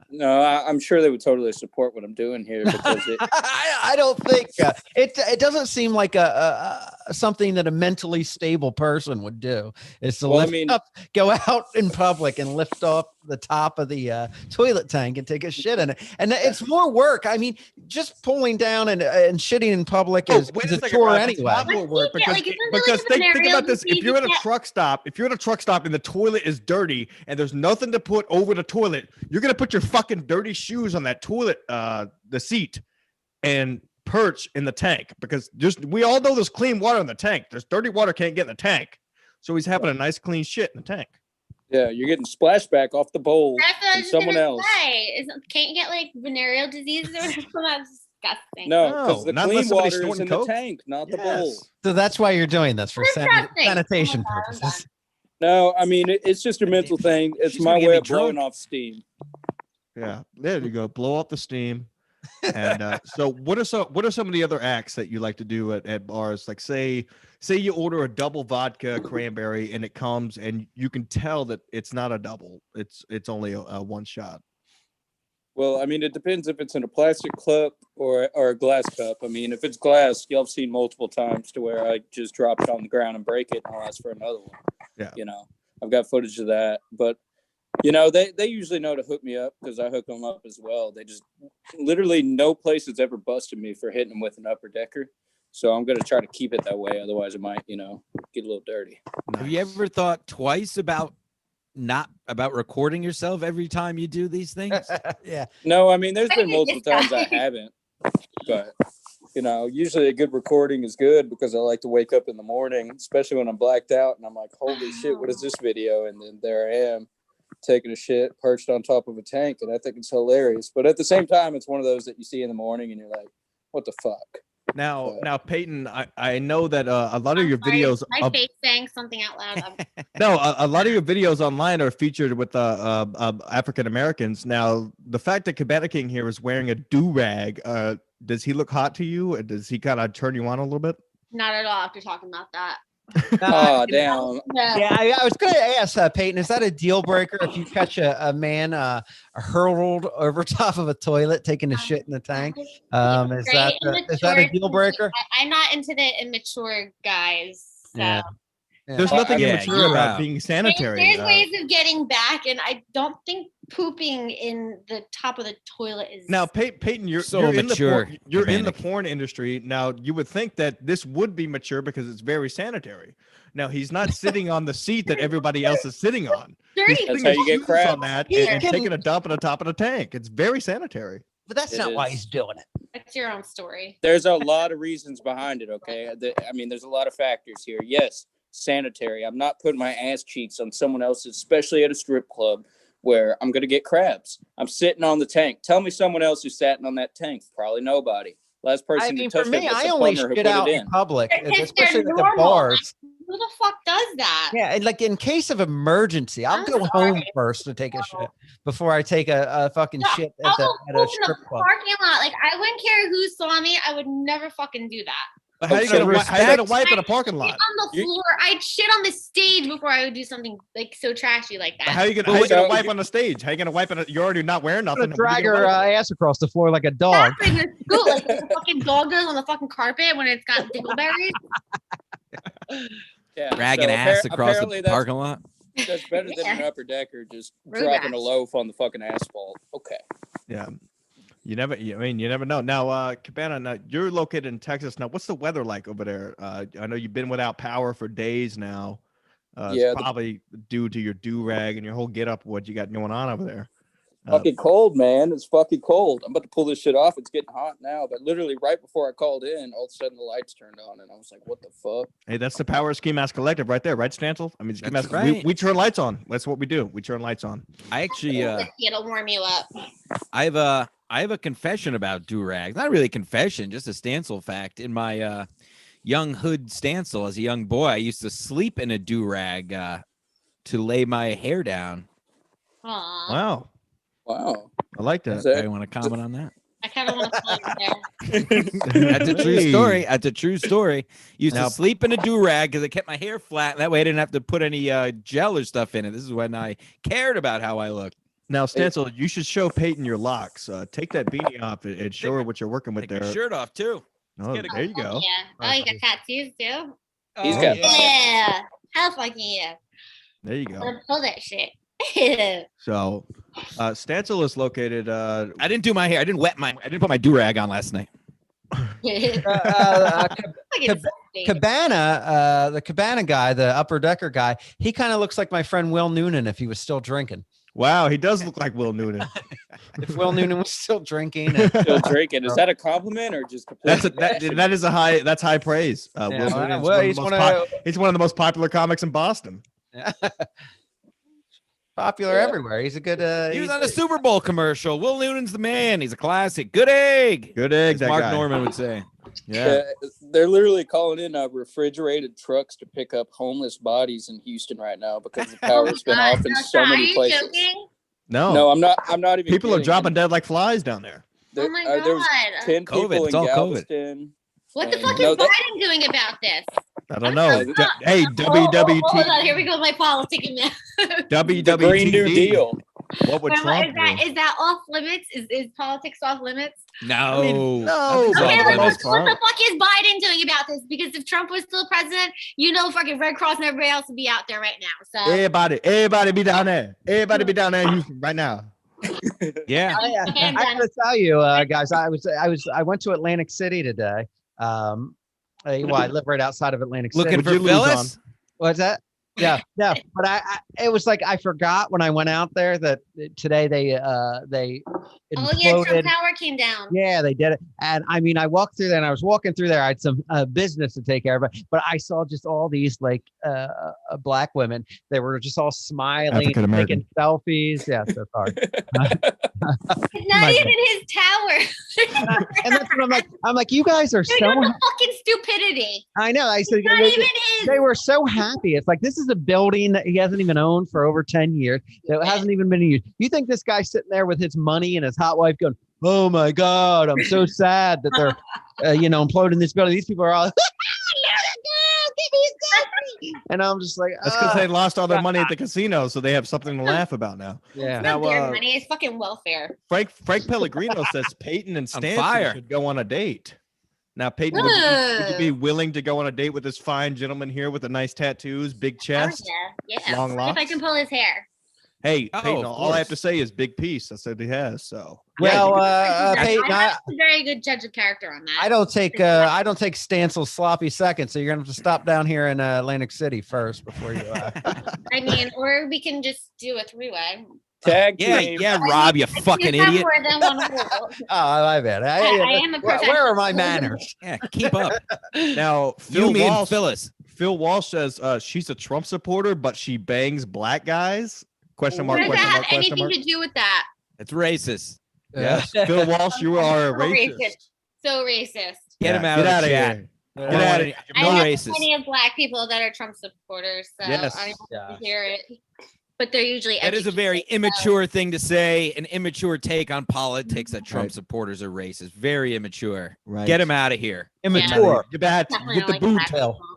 Speaker 5: No, I'm sure they would totally support what I'm doing here because it,
Speaker 3: I don't think it doesn't seem like a something that a mentally stable person would do. Is to go out in public and lift off the top of the toilet tank and take a shit in it, and it's more work. I mean, just pulling down and shitting in public is a chore
Speaker 1: Rob,
Speaker 3: anyway.
Speaker 1: it's not more work because think about this. If you're at a truck stop, and the toilet is dirty and there's nothing to put over the toilet, you're gonna put your fucking dirty shoes on that toilet, the seat, and perch in the tank because we all know there's clean water in the tank. There's dirty water can't get in the tank, so he's having a nice clean shit in the tank.
Speaker 5: yeah, you're getting splashback off the bowl
Speaker 2: That's what I
Speaker 5: from
Speaker 2: was
Speaker 5: someone
Speaker 2: gonna
Speaker 5: else.
Speaker 2: say. Can't you get like venereal disease or something? That's disgusting.
Speaker 5: No, because
Speaker 1: No,
Speaker 5: the
Speaker 1: not
Speaker 5: clean
Speaker 1: unless somebody's
Speaker 5: water is
Speaker 1: snorting
Speaker 5: in the
Speaker 1: coke.
Speaker 5: tank, not the bowl.
Speaker 1: Yes.
Speaker 3: So that's why you're doing this for
Speaker 2: Disgusting.
Speaker 3: sanitation
Speaker 2: Oh my God, I'm
Speaker 3: purposes.
Speaker 5: No, I mean it's just a mental thing. It's
Speaker 4: She's
Speaker 5: my
Speaker 4: gonna get
Speaker 5: way
Speaker 4: me
Speaker 5: of blowing
Speaker 4: drunk.
Speaker 5: off steam.
Speaker 1: Yeah, there you go. Blow off the steam. And so, what are some of the other acts that you like to do at bars? Like, say you order a double vodka cranberry, and it comes, and you can tell that it's not a double. It's only a one shot.
Speaker 5: Well, I mean, it depends if it's in a plastic cup or a glass cup. I mean, if it's glass, you'll have seen multiple times to where I just drop it on the ground and break it, and I'll ask for another one.
Speaker 1: Yeah.
Speaker 5: You know, I've got footage of that. But, you know, they usually know to hook me up because I hook them up as well. They just literally no place has ever busted me for hitting them with an upper decker. So I'm going to try to keep it that way. Otherwise, it might, you know, get a little dirty.
Speaker 4: Have you ever thought twice about recording yourself every time you do these things?
Speaker 3: Yeah.
Speaker 5: No, I mean, there's
Speaker 2: Why
Speaker 5: been
Speaker 2: did
Speaker 5: multiple
Speaker 2: this
Speaker 5: times I
Speaker 2: guy-
Speaker 5: haven't, but you know, usually a good recording is good because I like to wake up in the morning, especially when I'm blacked out and I'm like, holy shit, what is this video? And then there I am taking a shit perched on top of a tank. And I think it's hilarious. But at the same time, it's one of those that you see in the morning and you're like, what the fuck?
Speaker 1: Now, Payton, I know that a lot of your
Speaker 2: Sorry,
Speaker 1: videos,
Speaker 2: my face saying something out loud.
Speaker 1: a lot of your videos online are featured with African Americans. Now, the fact that Cabana King here is wearing a do-rag, does he look hot to you? Does he kind of turn you on a little bit?
Speaker 2: Not at all after talking about that.
Speaker 5: Oh, damn.
Speaker 2: No.
Speaker 3: Yeah, I was going to ask Peyton, is that a deal breaker if you catch a man hurled over top of a toilet taking a shit in the tank? Is that a deal breaker?
Speaker 2: I'm not into the immature guys. So.
Speaker 3: Yeah.
Speaker 1: There's nothing
Speaker 4: Yeah,
Speaker 1: immature
Speaker 4: you're
Speaker 1: about
Speaker 4: out.
Speaker 1: being sanitary.
Speaker 2: There's ways of getting back, and I don't think pooping in the top of the toilet is.
Speaker 1: Now, Peyton, you're
Speaker 4: So
Speaker 1: in the
Speaker 4: mature,
Speaker 1: you're in the
Speaker 4: Cabana.
Speaker 1: porn industry. Now, you would think that this would be mature because it's very sanitary. Now, he's not sitting on the seat that everybody else is sitting on. He's
Speaker 2: dirty.
Speaker 1: putting
Speaker 5: how
Speaker 1: his
Speaker 5: you get
Speaker 1: shoes
Speaker 5: crabs.
Speaker 1: on that
Speaker 3: He
Speaker 1: and
Speaker 3: can-
Speaker 1: taking a dump on the top of the tank. It's very sanitary.
Speaker 3: But that's
Speaker 5: It
Speaker 3: not why
Speaker 5: is.
Speaker 3: he's doing it.
Speaker 2: That's your own story.
Speaker 5: There's a lot of reasons behind it, okay? I mean, there's a lot of factors here. Yes, sanitary. I'm not putting my ass cheeks on someone else's, especially at a strip club where I'm going to get crabs. I'm sitting on the tank. Tell me someone else who's sitting on that tank. Probably nobody. Last person
Speaker 3: I mean,
Speaker 5: to
Speaker 3: for
Speaker 5: touch
Speaker 3: me,
Speaker 5: it was
Speaker 3: I
Speaker 5: the
Speaker 3: only
Speaker 5: plumber who
Speaker 3: shit
Speaker 5: put
Speaker 3: out
Speaker 5: it
Speaker 3: in
Speaker 5: in.
Speaker 3: public,
Speaker 2: Because
Speaker 3: especially
Speaker 2: they're
Speaker 3: at the
Speaker 2: normal.
Speaker 3: bars.
Speaker 2: Who the fuck does that?
Speaker 3: Yeah, and like in case of emergency, I'll
Speaker 2: I'm
Speaker 3: go home
Speaker 2: sorry.
Speaker 3: first to take a shit before I take a fucking
Speaker 2: No,
Speaker 3: shit
Speaker 2: I'll
Speaker 3: at
Speaker 2: go
Speaker 3: a
Speaker 2: poop in the
Speaker 3: strip club.
Speaker 2: parking lot. Like I wouldn't care who saw me. I would never fucking do that.
Speaker 1: But how you
Speaker 5: So
Speaker 1: gonna wipe in a parking
Speaker 2: Shit
Speaker 1: lot?
Speaker 2: on the floor. I'd shit on the stage before I would do something like so trashy like that.
Speaker 1: How you gonna wipe on the stage? How you gonna wipe it? You're already not wearing
Speaker 3: I'm
Speaker 1: nothing.
Speaker 3: gonna drag her ass across the floor like a dog.
Speaker 2: That's in the school, like the fucking dog goes on the fucking carpet when it's got dingleberries.
Speaker 5: Yeah,
Speaker 4: Dragging
Speaker 5: so
Speaker 4: ass across
Speaker 5: apparently
Speaker 4: the parking lot.
Speaker 5: That's better than an
Speaker 2: Yeah.
Speaker 5: upper decker just
Speaker 2: Road
Speaker 5: dropping a
Speaker 2: rash.
Speaker 5: loaf on the fucking asphalt. Okay.
Speaker 1: Yeah. You never know. Now, Cabana, now you're located in Texas. Now, what's the weather like over there? I know you've been without power for days now.
Speaker 5: Yeah,
Speaker 1: It's probably due to your do-rag and your whole get up, what you got going on over there.
Speaker 5: Fucking cold, man. It's fucking cold. I'm about to pull this shit off. It's getting hot now. But literally right before I called in, all of a sudden the lights turned on and I was like, what the fuck?
Speaker 1: Hey, that's the power of Ski Mask Collective right there, right, Stancil? I mean, Ski
Speaker 4: That's
Speaker 1: Mask,
Speaker 4: right.
Speaker 1: we turn lights on. That's what we do. We turn lights on.
Speaker 4: I actually,
Speaker 2: It'll warm you up.
Speaker 4: I have a confession about do-rags. Not really a confession, just a Stancil fact. In my young hood Stancil, as a young boy, I used to sleep in a do-rag to lay my hair down.
Speaker 2: Aw.
Speaker 1: Wow.
Speaker 5: Wow.
Speaker 1: I like that.
Speaker 5: Is that-
Speaker 4: I want to comment on that.
Speaker 2: I kind of want to fall in there.
Speaker 4: That's a true
Speaker 1: Hey.
Speaker 4: story. That's a true story. Used
Speaker 1: Now-
Speaker 4: to sleep in a do-rag because it kept my hair flat. That way I didn't have to put any gel or stuff in it. This is when I cared about how I looked.
Speaker 1: Now, Stancil, you should show Peyton your locks. Take that beanie off and show her what you're working with
Speaker 4: Take my
Speaker 1: there.
Speaker 4: shirt off too.
Speaker 1: Oh,
Speaker 4: get it.
Speaker 1: there you go.
Speaker 2: Yeah. Oh, you got tattoos too?
Speaker 5: He's
Speaker 4: Oh,
Speaker 5: got-
Speaker 4: yeah.
Speaker 2: Yeah. Hell fucking yeah.
Speaker 1: There you go.
Speaker 2: Let's pull that shit.
Speaker 1: So, Stancil is located.
Speaker 4: I didn't do my hair. I didn't put my do-rag on last night.
Speaker 2: Fucking disgusting.
Speaker 3: Cabana, the Cabana guy, the upper decker guy, he kind of looks like my friend Will Noonan if he was still drinking.
Speaker 1: Wow, he does look like Will Noonan.
Speaker 3: If Will Noonan was still drinking. And,
Speaker 5: Still drinking. Is that a compliment or just
Speaker 1: That's
Speaker 5: complete
Speaker 1: that is that's high praise. Will Noonan's
Speaker 3: well,
Speaker 1: he's one of the most popular comics in Boston.
Speaker 3: popular
Speaker 5: Yeah.
Speaker 3: everywhere. He's a good.
Speaker 4: He was
Speaker 3: he's
Speaker 4: on a Super Bowl commercial. Will Noonan's the man. He's a classic. Good egg.
Speaker 1: Good eggs,
Speaker 4: As
Speaker 1: that
Speaker 4: Mark
Speaker 1: guy.
Speaker 4: Norman would say.
Speaker 1: Yeah.
Speaker 5: They're literally calling in refrigerated trucks to pick up homeless bodies in Houston right now because the power's been
Speaker 2: God,
Speaker 5: off in
Speaker 2: no,
Speaker 5: so
Speaker 2: are
Speaker 5: many
Speaker 2: you
Speaker 5: places.
Speaker 2: joking?
Speaker 1: No,
Speaker 5: No, I'm not even
Speaker 1: people are
Speaker 5: kidding.
Speaker 1: dropping dead like flies down there.
Speaker 5: There,
Speaker 2: Oh my God.
Speaker 5: there was 10
Speaker 4: COVID,
Speaker 5: people
Speaker 4: it's
Speaker 5: in
Speaker 4: all COVID.
Speaker 5: Galveston.
Speaker 2: What the
Speaker 5: And-
Speaker 2: fuck
Speaker 5: no,
Speaker 2: is
Speaker 5: that-
Speaker 2: Biden doing about this?
Speaker 1: I don't
Speaker 2: I'm
Speaker 1: know.
Speaker 2: sorry.
Speaker 1: Hey,
Speaker 2: Hold on, here we
Speaker 1: WWT,
Speaker 2: go with my politicking now.
Speaker 5: The Green New
Speaker 1: WWTD.
Speaker 5: Deal.
Speaker 1: What would
Speaker 2: But
Speaker 1: Trump
Speaker 2: is that off limits? Is politics off limits?
Speaker 4: No,
Speaker 1: no,
Speaker 4: nothing's
Speaker 1: but
Speaker 2: Okay,
Speaker 4: off
Speaker 1: for the
Speaker 2: what
Speaker 1: most
Speaker 4: limits.
Speaker 1: part.
Speaker 2: the fuck is Biden doing about this? Because if Trump was still president, fucking Red Cross and everybody else would be out there right now. So
Speaker 1: Everybody be down there. Everybody be down there in Houston right now.
Speaker 4: Yeah.
Speaker 2: okay, I'm
Speaker 3: I
Speaker 2: done.
Speaker 3: gotta tell you, guys, I went to Atlantic City today. I live right outside of Atlantic City.
Speaker 4: Looking
Speaker 1: Would
Speaker 4: for
Speaker 1: you lose
Speaker 4: Phyllis?
Speaker 3: What's that? Yeah, no, but it was like I forgot when I went out there that today they
Speaker 2: Oh yeah, Trump
Speaker 3: imploded.
Speaker 2: Tower came down.
Speaker 3: Yeah, they did it. And I mean, I walked through there and I was walking through there. I had some business to take care of, but I saw just all these like black women. They were just all smiling,
Speaker 1: African-American.
Speaker 3: taking selfies. Yeah, so sorry.
Speaker 2: It's not
Speaker 3: My
Speaker 2: even his tower.
Speaker 3: And that's what I'm like, you guys are
Speaker 2: Look
Speaker 3: so.
Speaker 2: at the fucking stupidity.
Speaker 3: I know. I said
Speaker 2: It's not even his.
Speaker 3: they were so happy. It's like this is a building that he hasn't even owned for over 10 years. That hasn't even been used. You think this guy's sitting there with his money and his hot wife going, "Oh my God, I'm so sad that they're, imploding this building." These people are all, and I'm just like,
Speaker 1: That's because they lost all their money at the casino, so they have something to laugh about now.
Speaker 3: yeah.
Speaker 2: It's not
Speaker 1: Now,
Speaker 2: their money. It's fucking welfare.
Speaker 1: Frank Pellegrino says Payton and Stanton
Speaker 4: fire.
Speaker 1: should go on a date. Now, Payton, would you be willing to go on a date with this fine gentleman here with the nice tattoos, big
Speaker 2: Oh,
Speaker 1: chest?
Speaker 2: yeah.
Speaker 1: long
Speaker 2: If
Speaker 1: locks?
Speaker 2: I can pull his hair.
Speaker 1: Hey,
Speaker 4: Oh,
Speaker 1: Payton,
Speaker 4: of
Speaker 1: all I have to
Speaker 4: course.
Speaker 1: say is big piece. That's what he has. So,
Speaker 3: Well, Peyton,
Speaker 2: I'm a very good judge of character on that.
Speaker 3: I don't take Stansel's sloppy seconds, so you're gonna have to stop down here in Atlantic City first before you.
Speaker 2: I mean, or we can just do a three-way.
Speaker 5: Tag
Speaker 4: Yeah,
Speaker 5: team.
Speaker 4: yeah, Rob, you fucking
Speaker 2: You have
Speaker 4: idiot.
Speaker 2: more than one hole.
Speaker 3: Oh, my bad.
Speaker 2: I am a
Speaker 3: Where are my
Speaker 2: professional.
Speaker 3: manners?
Speaker 4: Yeah, keep up.
Speaker 1: now
Speaker 4: You, me, and Phyllis.
Speaker 1: Phil Walsh says she's a Trump supporter, but she bangs black guys. Question
Speaker 2: What
Speaker 1: mark,
Speaker 2: does that
Speaker 1: question
Speaker 2: have
Speaker 1: mark, question
Speaker 2: anything
Speaker 1: mark.
Speaker 2: to do with that?
Speaker 4: It's racist.
Speaker 1: Yes, Phil Walsh, you are a
Speaker 2: So
Speaker 1: racist.
Speaker 2: racist. So racist.
Speaker 4: Get
Speaker 1: Yeah,
Speaker 4: him out of the
Speaker 1: outta
Speaker 4: chat.
Speaker 1: here.
Speaker 4: Get
Speaker 1: Get outta here.
Speaker 2: I
Speaker 4: No
Speaker 2: know
Speaker 4: racist.
Speaker 2: plenty of black people that are Trump supporters, so
Speaker 1: Yes.
Speaker 2: I don't
Speaker 3: Yeah.
Speaker 2: want to hear it. But they're usually
Speaker 4: That is a very
Speaker 2: educated, so-
Speaker 4: immature thing to say, an immature take on politics that Trump
Speaker 1: Right.
Speaker 4: supporters are racist. Very immature.
Speaker 1: Right.
Speaker 4: Get him out of here.
Speaker 3: Immature.
Speaker 1: Get back.
Speaker 2: Definitely
Speaker 1: Get
Speaker 2: don't
Speaker 1: the
Speaker 2: like
Speaker 1: boot.
Speaker 2: black
Speaker 3: tail.
Speaker 2: people.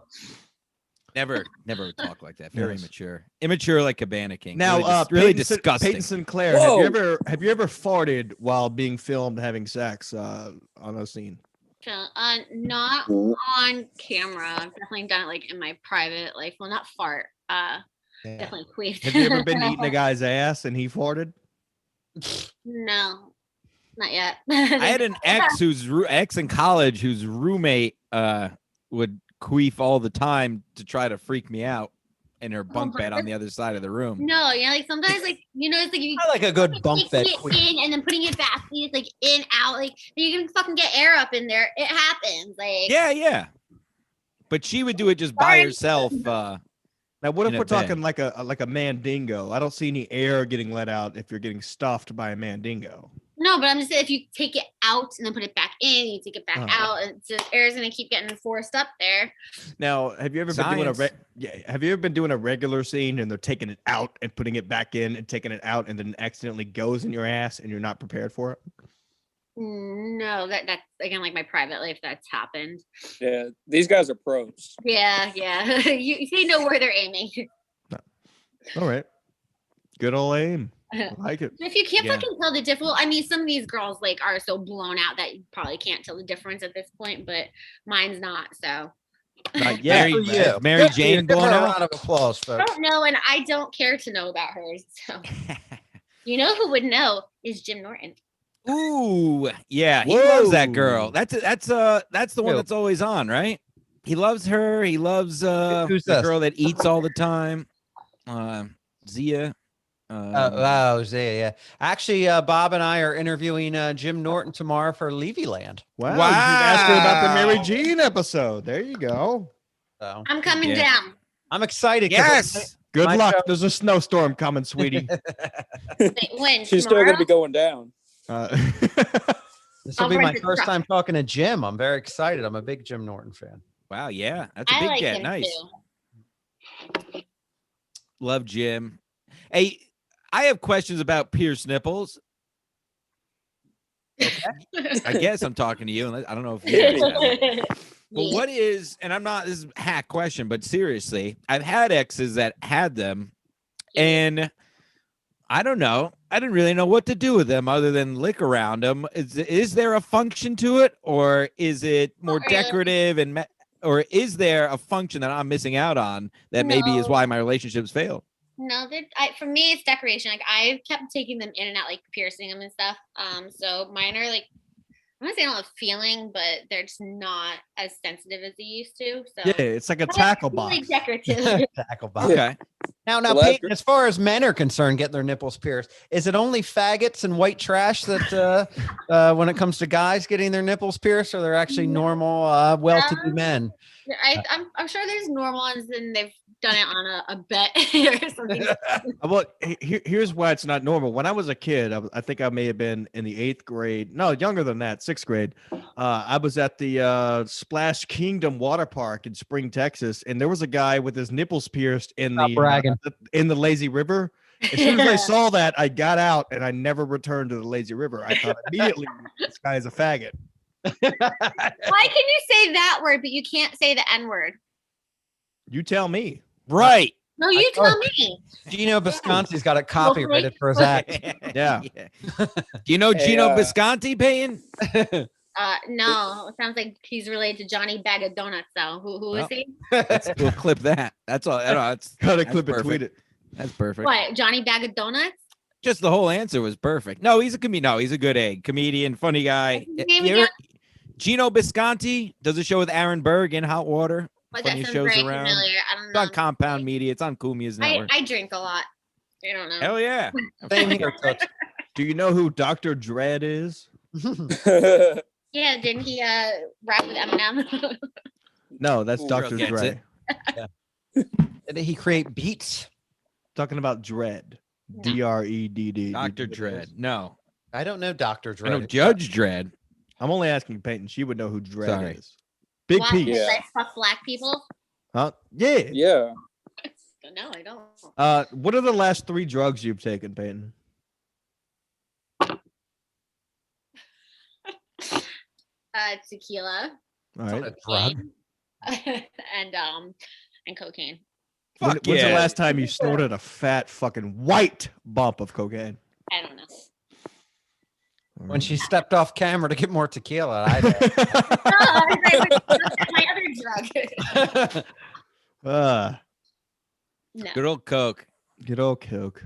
Speaker 4: Never talk like that. Very
Speaker 1: Yes.
Speaker 4: immature. Immature like Cabana King.
Speaker 1: Now,
Speaker 4: really
Speaker 1: Peyton Sin-
Speaker 4: disgusting.
Speaker 1: Peyton Sinclair,
Speaker 5: Whoa.
Speaker 1: have you ever farted while being filmed having sex on a scene?
Speaker 2: So, not on camera. I've definitely done it like in my private life. Well, not fart. Definitely queef.
Speaker 1: Have you ever been eating a guy's ass and he farted?
Speaker 2: No, not yet.
Speaker 4: I had an ex ex in college whose roommate would queef all the time to try to freak me out in her bunk
Speaker 2: my
Speaker 4: bed on the other side of the room.
Speaker 2: No, like sometimes like it's like you
Speaker 3: I like a good bunk bed
Speaker 2: taking
Speaker 3: queen.
Speaker 2: it in and then putting it back. It's like in out. Like you can fucking get air up in there. It happens. Like
Speaker 4: Yeah. But she would do it just by herself.
Speaker 1: Now, what if
Speaker 4: In a
Speaker 1: we're
Speaker 4: bed.
Speaker 1: talking like a mandingo? I don't see any air getting let out if you're getting stuffed by a mandingo.
Speaker 2: No, but I'm just saying if you take it out and then put it back in, you take it back out, and the air's gonna keep getting forced up there.
Speaker 1: Now, have you ever been doing
Speaker 4: Science.
Speaker 1: have you ever been doing a regular scene and they're taking it out and putting it back in and taking it out and then accidentally goes in your ass and you're not prepared for it?
Speaker 2: No, that's again like my private life. That's happened.
Speaker 5: Yeah, these guys are pros.
Speaker 2: Yeah. They know where they're aiming.
Speaker 1: All right. Good old aim. I like it.
Speaker 2: If you can't
Speaker 4: Yeah.
Speaker 2: fucking tell the difference, well, I mean, some of these girls like are so blown out that you probably can't tell the difference at this point, but mine's not. So
Speaker 1: Not yet.
Speaker 4: Mary,
Speaker 3: Good for you.
Speaker 4: Mary
Speaker 3: Good for you.
Speaker 4: Jane
Speaker 3: Give her
Speaker 4: blown
Speaker 3: a
Speaker 4: out.
Speaker 3: round of applause,
Speaker 2: I
Speaker 3: folks.
Speaker 2: don't know, and I don't care to know about hers. So you know who would know is Jim Norton.
Speaker 4: Ooh, yeah, he loves that girl.
Speaker 1: Whoa.
Speaker 4: That's the one
Speaker 3: Who?
Speaker 4: that's always on, right? He loves her. He loves
Speaker 3: Who's
Speaker 4: the
Speaker 3: this?
Speaker 4: girl that eats all the time. Zia.
Speaker 3: Yeah. Actually, Bob and I are interviewing Jim Norton tomorrow for Levyland.
Speaker 1: Wow. You can ask her about the Mary
Speaker 4: Wow.
Speaker 1: Jean episode. There you go.
Speaker 3: So
Speaker 2: I'm coming
Speaker 4: Yeah.
Speaker 2: down.
Speaker 3: I'm excited. 'cause
Speaker 4: Yes.
Speaker 1: Good
Speaker 3: My
Speaker 1: luck.
Speaker 3: show-
Speaker 1: There's a snowstorm coming, sweetie.
Speaker 2: When
Speaker 5: She's still going to be going down.
Speaker 3: This will
Speaker 2: I'll
Speaker 3: be my
Speaker 2: rent the
Speaker 3: first
Speaker 2: truck.
Speaker 3: time talking to Jim. I'm very excited. I'm a big Jim Norton fan.
Speaker 4: Wow. Yeah, that's a
Speaker 2: I
Speaker 4: big
Speaker 2: like
Speaker 4: get.
Speaker 2: him
Speaker 4: Nice.
Speaker 2: too.
Speaker 4: Love Jim. Hey, I have questions about Pierce nipples. I guess I'm talking to you. I don't know if you guys have. But what is, and I'm not, this is a hack question, but seriously, I've had exes that had them, and I don't know. I didn't really know what to do with them other than lick around them. Is there a function to it, or is it more
Speaker 2: Not really.
Speaker 4: decorative or is there a function that I'm missing out on that maybe is
Speaker 2: No.
Speaker 4: why my relationships failed?
Speaker 2: No, for me it's decoration. Like I kept taking them in and out, like piercing them and stuff. So mine are like, I'm gonna say I don't have feeling, but they're just not as sensitive as they used to. So
Speaker 1: Yeah, it's like a
Speaker 2: But
Speaker 1: tackle
Speaker 2: it's really
Speaker 1: box.
Speaker 2: decorative.
Speaker 3: Tackle box.
Speaker 4: Okay.
Speaker 3: Now,
Speaker 5: Well, that's
Speaker 3: Peyton, as far as men are concerned, getting their nipples pierced, is it only faggots and white trash that, when it comes to guys getting their nipples pierced, or they're actually normal, well-to-do men?
Speaker 2: I'm sure there's normal ones and they've done it on a bet or something.
Speaker 1: Well, here's why it's not normal. When I was a kid, I think I may have been in the 8th grade. No, younger than that, 6th grade. I was at the Splash Kingdom water park in Spring, Texas, and there was a guy with his nipples pierced in
Speaker 3: Stop bragging.
Speaker 1: in the lazy river. As soon as I saw that, I got out and I never returned to the lazy river. I thought immediately this guy is a faggot.
Speaker 2: Why can you say that word, but you can't say the N word?
Speaker 1: You tell me.
Speaker 4: Right.
Speaker 2: No, you tell me.
Speaker 3: Gino Bisconti's got it copyrighted for his act.
Speaker 1: Yeah.
Speaker 4: Do you know
Speaker 5: Hey,
Speaker 4: Gino Bisconti, Payton?
Speaker 2: No, it sounds like he's related to Johnny Bag of Donuts, though. Who is he?
Speaker 4: We'll clip that. That's all. That's
Speaker 1: Gotta
Speaker 4: That's
Speaker 1: clip it, tweet
Speaker 4: perfect.
Speaker 1: it.
Speaker 4: That's perfect.
Speaker 2: What, Johnny Bag of Donuts?
Speaker 4: Just the whole answer was perfect. No, he's a comedian. No, he's a good egg. Comedian, funny guy.
Speaker 2: What's his name
Speaker 4: You
Speaker 2: again?
Speaker 4: Gino Bisconti does a show with Aaron Berg in Hot Water.
Speaker 2: What, that
Speaker 4: Funniest
Speaker 2: sounds
Speaker 4: shows
Speaker 2: very
Speaker 4: around.
Speaker 2: familiar. I don't
Speaker 4: It's
Speaker 2: know.
Speaker 4: on Compound Media. It's on Kumia's network.
Speaker 2: I drink a lot. I don't know.
Speaker 4: Hell yeah.
Speaker 3: Same here, Toots.
Speaker 1: Do you know who Dr. Dredd is?
Speaker 2: Yeah, didn't he rap with Eminem?
Speaker 1: No, that's
Speaker 5: Ooh,
Speaker 1: Dr.
Speaker 4: gets
Speaker 1: Dre.
Speaker 4: it.
Speaker 3: Did he create beats?
Speaker 1: Talking about Dredd.
Speaker 2: No.
Speaker 1: Dredd.
Speaker 4: Dr. Dredd. No.
Speaker 3: I don't know Dr. Dre.
Speaker 4: I know Judge Dredd.
Speaker 1: I'm only asking Peyton. She would know who Dredd
Speaker 4: Sorry.
Speaker 1: is. Big
Speaker 2: Black,
Speaker 1: piece.
Speaker 5: Yeah.
Speaker 2: like, fuck black people?
Speaker 1: Huh? Yeah.
Speaker 5: Yeah.
Speaker 2: No, I don't.
Speaker 1: What are the last 3 drugs you've taken, Peyton?
Speaker 2: Tequila.
Speaker 1: All right.
Speaker 3: A drug.
Speaker 2: and cocaine.
Speaker 1: When's the
Speaker 4: yeah.
Speaker 1: last time you snorted a fat fucking white bump of cocaine?
Speaker 2: I don't know.
Speaker 3: When she stepped off camera to get more tequila, I did.
Speaker 2: My other drug. No.
Speaker 4: Good old Coke.
Speaker 1: Good old coke.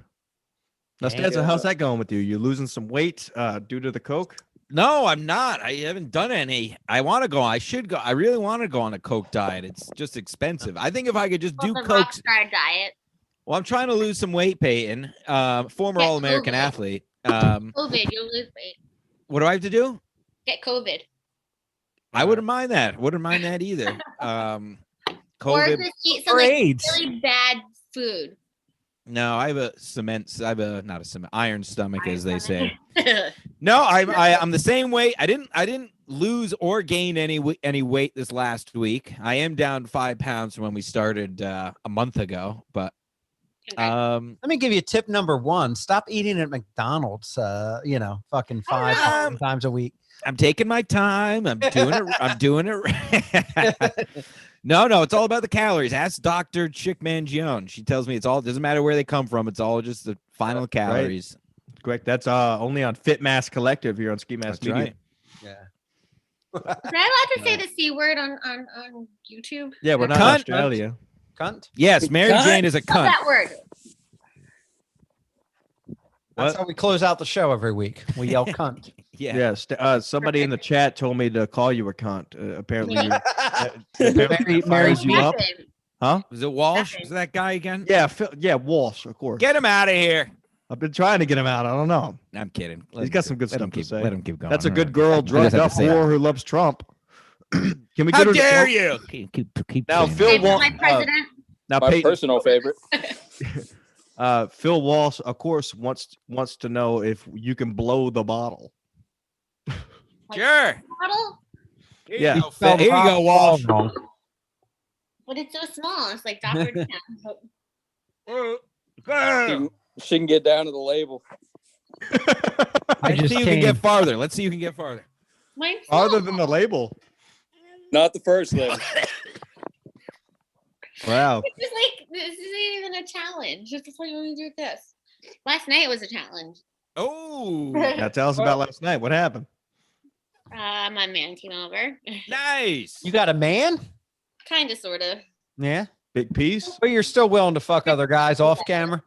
Speaker 1: Now,
Speaker 3: Damn.
Speaker 1: Stanza, how's that going with you? You losing some weight due to the coke?
Speaker 4: No, I'm not. I haven't done any. I want to go. I should go. I really want to go on a Coke diet. It's just expensive. I think if I could just do
Speaker 2: the
Speaker 4: Coke.
Speaker 2: Rockstar diet.
Speaker 4: Well, I'm trying to lose some weight, Peyton. Former
Speaker 2: Get
Speaker 4: All-American
Speaker 2: COVID.
Speaker 4: athlete.
Speaker 2: COVID, you'll lose weight.
Speaker 4: What do I have to do?
Speaker 2: Get COVID.
Speaker 4: I wouldn't mind that. Wouldn't mind that either.
Speaker 2: Or
Speaker 4: COVID.
Speaker 2: just eat some
Speaker 3: Or
Speaker 2: like,
Speaker 3: AIDS.
Speaker 2: really bad food.
Speaker 4: No, I have a not a cement iron stomach, as they say.
Speaker 2: Say.
Speaker 4: No, I'm the same weight. I didn't lose or gain any weight this last week. I am down 5 pounds from when we started a month ago. But
Speaker 3: Let me give you tip number 1. Stop eating at McDonald's, fucking 5 times a week.
Speaker 4: I'm taking my time. I'm doing it. I'm doing it. No, it's all about the calories. Ask Dr. Chick Mangione. She tells me doesn't matter where they come from. It's all just the final calories.
Speaker 1: Correct. That's only on Fit Mass Collective here on Ski Mass
Speaker 4: That's
Speaker 1: Media.
Speaker 4: right.
Speaker 3: Yeah.
Speaker 2: Is I allowed to say the C word on YouTube?
Speaker 1: Yeah, we're not in
Speaker 4: Cunt.
Speaker 1: Australia.
Speaker 3: Cunt.
Speaker 4: Yes, Mary
Speaker 5: Cunt.
Speaker 4: Jane is a
Speaker 2: Spell
Speaker 4: cunt.
Speaker 2: that word.
Speaker 3: That's how we close out the show every week. We yell cunt.
Speaker 4: Yeah.
Speaker 1: Yes. Somebody in the chat told me to call you a cunt. Apparently,
Speaker 3: Mary
Speaker 1: fires you up.
Speaker 2: Happened.
Speaker 1: Huh?
Speaker 4: Was it Walsh?
Speaker 2: Nothing.
Speaker 4: Was that guy again?
Speaker 1: Yeah. Walsh, of course.
Speaker 4: Get him out of here.
Speaker 1: I've been trying to get him out. I don't know.
Speaker 4: I'm kidding.
Speaker 1: He's got some good stuff to
Speaker 4: keep,
Speaker 1: say.
Speaker 4: Let him keep going.
Speaker 1: That's a
Speaker 4: All
Speaker 1: good
Speaker 4: right.
Speaker 1: girl
Speaker 4: I just
Speaker 1: drugged
Speaker 4: have
Speaker 1: up
Speaker 4: to say
Speaker 1: whore
Speaker 4: that.
Speaker 1: who loves Trump. Can we
Speaker 4: How
Speaker 1: go to
Speaker 4: dare you? Keep
Speaker 1: Now,
Speaker 4: saying
Speaker 1: Phil
Speaker 4: that.
Speaker 2: Same with my
Speaker 1: Walsh.
Speaker 2: president.
Speaker 1: Now,
Speaker 5: My
Speaker 1: Peyton,
Speaker 5: personal favorite.
Speaker 1: Phil Walsh, of course, wants to know if you can blow the bottle.
Speaker 4: Sure.
Speaker 2: Bottle?
Speaker 4: Here
Speaker 1: Yeah.
Speaker 4: you go, Phil. Here you go, Walsh.
Speaker 2: But it's so small. It's like Dr.
Speaker 5: She can get down to the label.
Speaker 3: I
Speaker 4: Let's
Speaker 3: just
Speaker 4: see who can
Speaker 3: came.
Speaker 4: get farther. Let's see who can get farther.
Speaker 2: Mine's
Speaker 1: Other
Speaker 2: small.
Speaker 1: than the label.
Speaker 5: Not the first label.
Speaker 1: Wow.
Speaker 2: It's just like, this isn't even a challenge. Just what you want me to do with this? Last night was a challenge.
Speaker 4: Oh,
Speaker 1: Now tell us about last night. What happened?
Speaker 2: My man came over.
Speaker 4: nice.
Speaker 3: You got a man?
Speaker 2: Kind of, sort of.
Speaker 3: Yeah.
Speaker 1: Big piece.
Speaker 3: But you're still willing to fuck other guys off camera?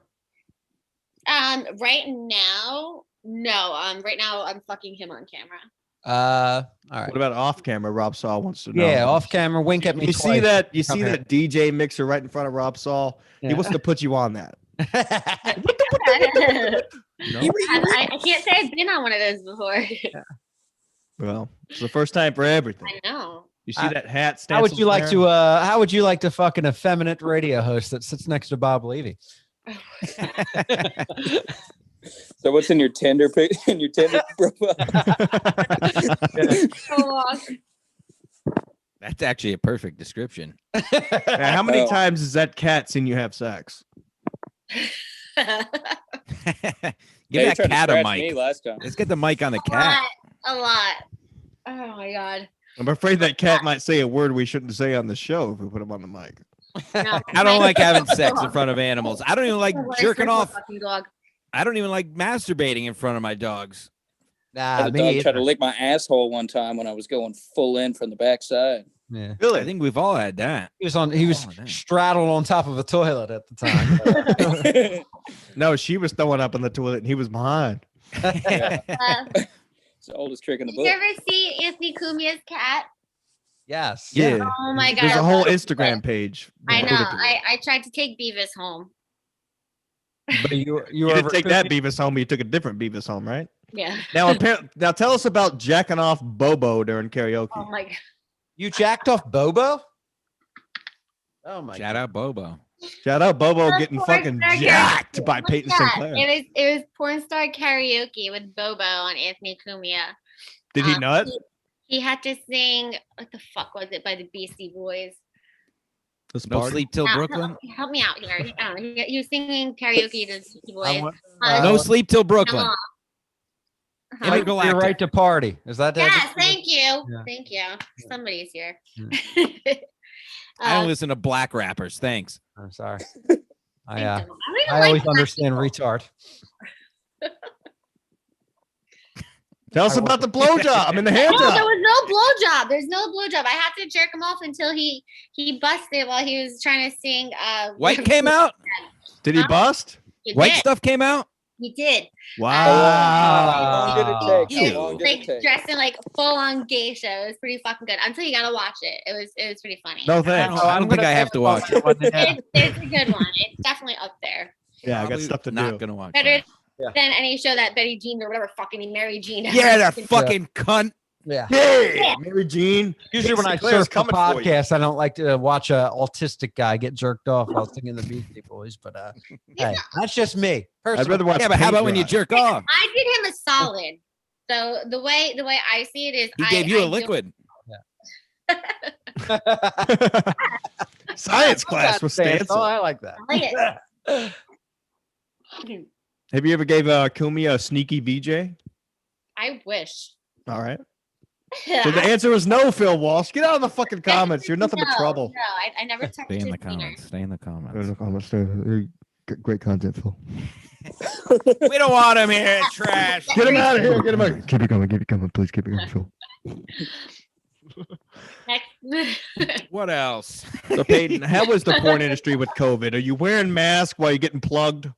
Speaker 2: Right now, no. Right now, I'm fucking him on camera.
Speaker 3: All right.
Speaker 1: What about off camera? Rob Saul wants to know.
Speaker 3: Yeah, off camera. Wink at me.
Speaker 1: You see
Speaker 3: twice.
Speaker 1: that? You
Speaker 3: Come
Speaker 1: see
Speaker 3: here.
Speaker 1: that DJ mixer right in front of Rob Saul? He
Speaker 3: Yeah.
Speaker 1: wants to put you on that. No?
Speaker 2: I can't say I've been on one of those before.
Speaker 1: Well, it's the first time for everything.
Speaker 2: I know.
Speaker 1: You see that hat?
Speaker 3: How would you
Speaker 1: Stansel's
Speaker 3: like
Speaker 1: wearing?
Speaker 3: to? How would you like to fuck an effeminate radio host that sits next to Bob Levy?
Speaker 5: So what's in your Tinder in your Tinder profile?
Speaker 2: So long.
Speaker 4: That's actually a perfect description.
Speaker 1: Yeah, how many
Speaker 5: Oh.
Speaker 1: times has that cat seen you have sex?
Speaker 4: Give
Speaker 5: Yeah, you
Speaker 4: that
Speaker 5: tried to
Speaker 4: cat a
Speaker 5: scratch
Speaker 4: mic.
Speaker 5: me last time.
Speaker 4: Let's get the mic on the
Speaker 2: A
Speaker 4: cat.
Speaker 2: lot. A lot. Oh my god.
Speaker 1: I'm afraid that cat might say a word we shouldn't say on the show if we put him on the mic.
Speaker 2: No,
Speaker 4: I don't like having sex in front of animals. I don't even like
Speaker 2: The worst
Speaker 4: jerking
Speaker 2: for a
Speaker 4: off.
Speaker 2: fucking dog.
Speaker 4: I don't even like masturbating in front of my dogs.
Speaker 3: Nah,
Speaker 5: The
Speaker 3: me
Speaker 5: dog tried
Speaker 3: either.
Speaker 5: to lick my asshole one time when I was going full in from the backside.
Speaker 3: Yeah.
Speaker 4: I think we've all had that.
Speaker 3: He was
Speaker 4: Oh, damn.
Speaker 3: straddled on top of a toilet at the time.
Speaker 1: No, she was throwing up in the toilet and he was behind.
Speaker 5: It's the oldest trick in the
Speaker 2: Did you
Speaker 5: book.
Speaker 2: ever see Anthony Cumia's cat?
Speaker 3: Yes.
Speaker 1: Yeah.
Speaker 2: Oh my god.
Speaker 1: There's a whole
Speaker 2: I love it.
Speaker 1: Instagram page.
Speaker 2: I know.
Speaker 1: devoted to it.
Speaker 2: I tried to take Beavis home.
Speaker 3: But you
Speaker 1: You
Speaker 3: were
Speaker 1: didn't take that Beavis home. You took a different Beavis home, right?
Speaker 2: Yeah.
Speaker 1: Now tell us about jacking off Bobo during karaoke.
Speaker 2: Oh my god.
Speaker 3: You jacked off Bobo? Oh my
Speaker 4: Shout out Bobo.
Speaker 1: Shout out Bobo
Speaker 2: Porn
Speaker 1: getting
Speaker 2: star
Speaker 1: fucking
Speaker 2: karaoke.
Speaker 1: jacked by Payton
Speaker 2: Yeah,
Speaker 1: Sinclair.
Speaker 2: it was porn star karaoke with Bobo on Anthony Cumia.
Speaker 1: Did he nut?
Speaker 2: He had to sing, what the fuck was it, by the Beastie Boys?
Speaker 1: This
Speaker 4: No
Speaker 1: party?
Speaker 4: sleep till
Speaker 2: Now,
Speaker 4: Brooklyn.
Speaker 2: Help me out here. I don't know. He was singing karaoke to the Beastie
Speaker 3: I
Speaker 2: Boys.
Speaker 3: want-
Speaker 4: No sleep till Brooklyn.
Speaker 2: Uh-huh.
Speaker 3: Fight
Speaker 4: Intergalactic.
Speaker 3: your right to party. Is that
Speaker 2: Yes, thank you.
Speaker 3: Yeah.
Speaker 2: Thank you. Somebody's here.
Speaker 4: I don't listen to black rappers. Thanks.
Speaker 3: I'm sorry.
Speaker 2: I don't
Speaker 3: I
Speaker 2: even
Speaker 3: always
Speaker 2: like black
Speaker 3: understand
Speaker 2: people.
Speaker 3: retard.
Speaker 1: Tell us
Speaker 3: I
Speaker 1: about the blowjob. I'm in the hand
Speaker 2: No, there
Speaker 1: job.
Speaker 2: was no blowjob. There's no blowjob. I had to jerk him off until he busted while he was trying to sing.
Speaker 4: White came out.
Speaker 1: Did he bust?
Speaker 2: He
Speaker 4: White
Speaker 2: did.
Speaker 4: stuff came out.
Speaker 2: He did.
Speaker 5: How long did
Speaker 3: Wow.
Speaker 5: it take? How long did it
Speaker 2: Like
Speaker 5: take?
Speaker 2: dressed in like full on geisha. It was pretty fucking good. Until you gotta watch it. It was pretty funny.
Speaker 1: No
Speaker 4: I
Speaker 1: thanks.
Speaker 4: don't think I have to watch it.
Speaker 2: It's a good one. It's definitely up there.
Speaker 1: Yeah, I got
Speaker 4: Probably
Speaker 1: stuff to
Speaker 4: not
Speaker 1: do.
Speaker 4: gonna watch
Speaker 2: Better
Speaker 4: that.
Speaker 3: Yeah.
Speaker 2: than any show that Betty Jean or whatever fucking Mary Jean.
Speaker 4: Yeah, that fucking cunt.
Speaker 3: Yeah.
Speaker 1: Hey, Mary Jean.
Speaker 3: Usually when I
Speaker 1: Sinclair's
Speaker 3: surf the
Speaker 1: coming for you.
Speaker 3: podcast, I don't like to watch a autistic guy get jerked off while singing the Beastie Boys, but hey, that's just me.
Speaker 1: I'd
Speaker 3: Personally.
Speaker 1: rather watch.
Speaker 4: Yeah, but how
Speaker 1: paint
Speaker 4: about when you
Speaker 1: dry.
Speaker 4: jerk off?
Speaker 2: I did him a solid. So the way I see it is
Speaker 4: He
Speaker 2: I
Speaker 4: gave you
Speaker 2: I
Speaker 4: a
Speaker 2: do-
Speaker 4: liquid.
Speaker 1: Science class with
Speaker 3: Oh,
Speaker 1: Stancil.
Speaker 3: I like that.
Speaker 2: I like it.
Speaker 1: Have you ever gave Kumia a sneaky VJ?
Speaker 2: I wish.
Speaker 1: All right. So the answer was no, Phil Walsh. Get out of the fucking comments. You're nothing but
Speaker 2: No,
Speaker 1: trouble.
Speaker 2: No, I never touched
Speaker 4: Stay in
Speaker 2: his
Speaker 4: the
Speaker 2: wiener.
Speaker 4: comments. Stay in the comments.
Speaker 1: There's no comments there. Great content, Phil.
Speaker 4: We don't want him here. Trash.
Speaker 1: Get him out of here. Get him out. Keep it coming. Please keep it coming, Phil.
Speaker 2: Next.
Speaker 4: What else?
Speaker 1: So Peyton, how was the porn industry with COVID? Are you wearing masks while you're getting plugged?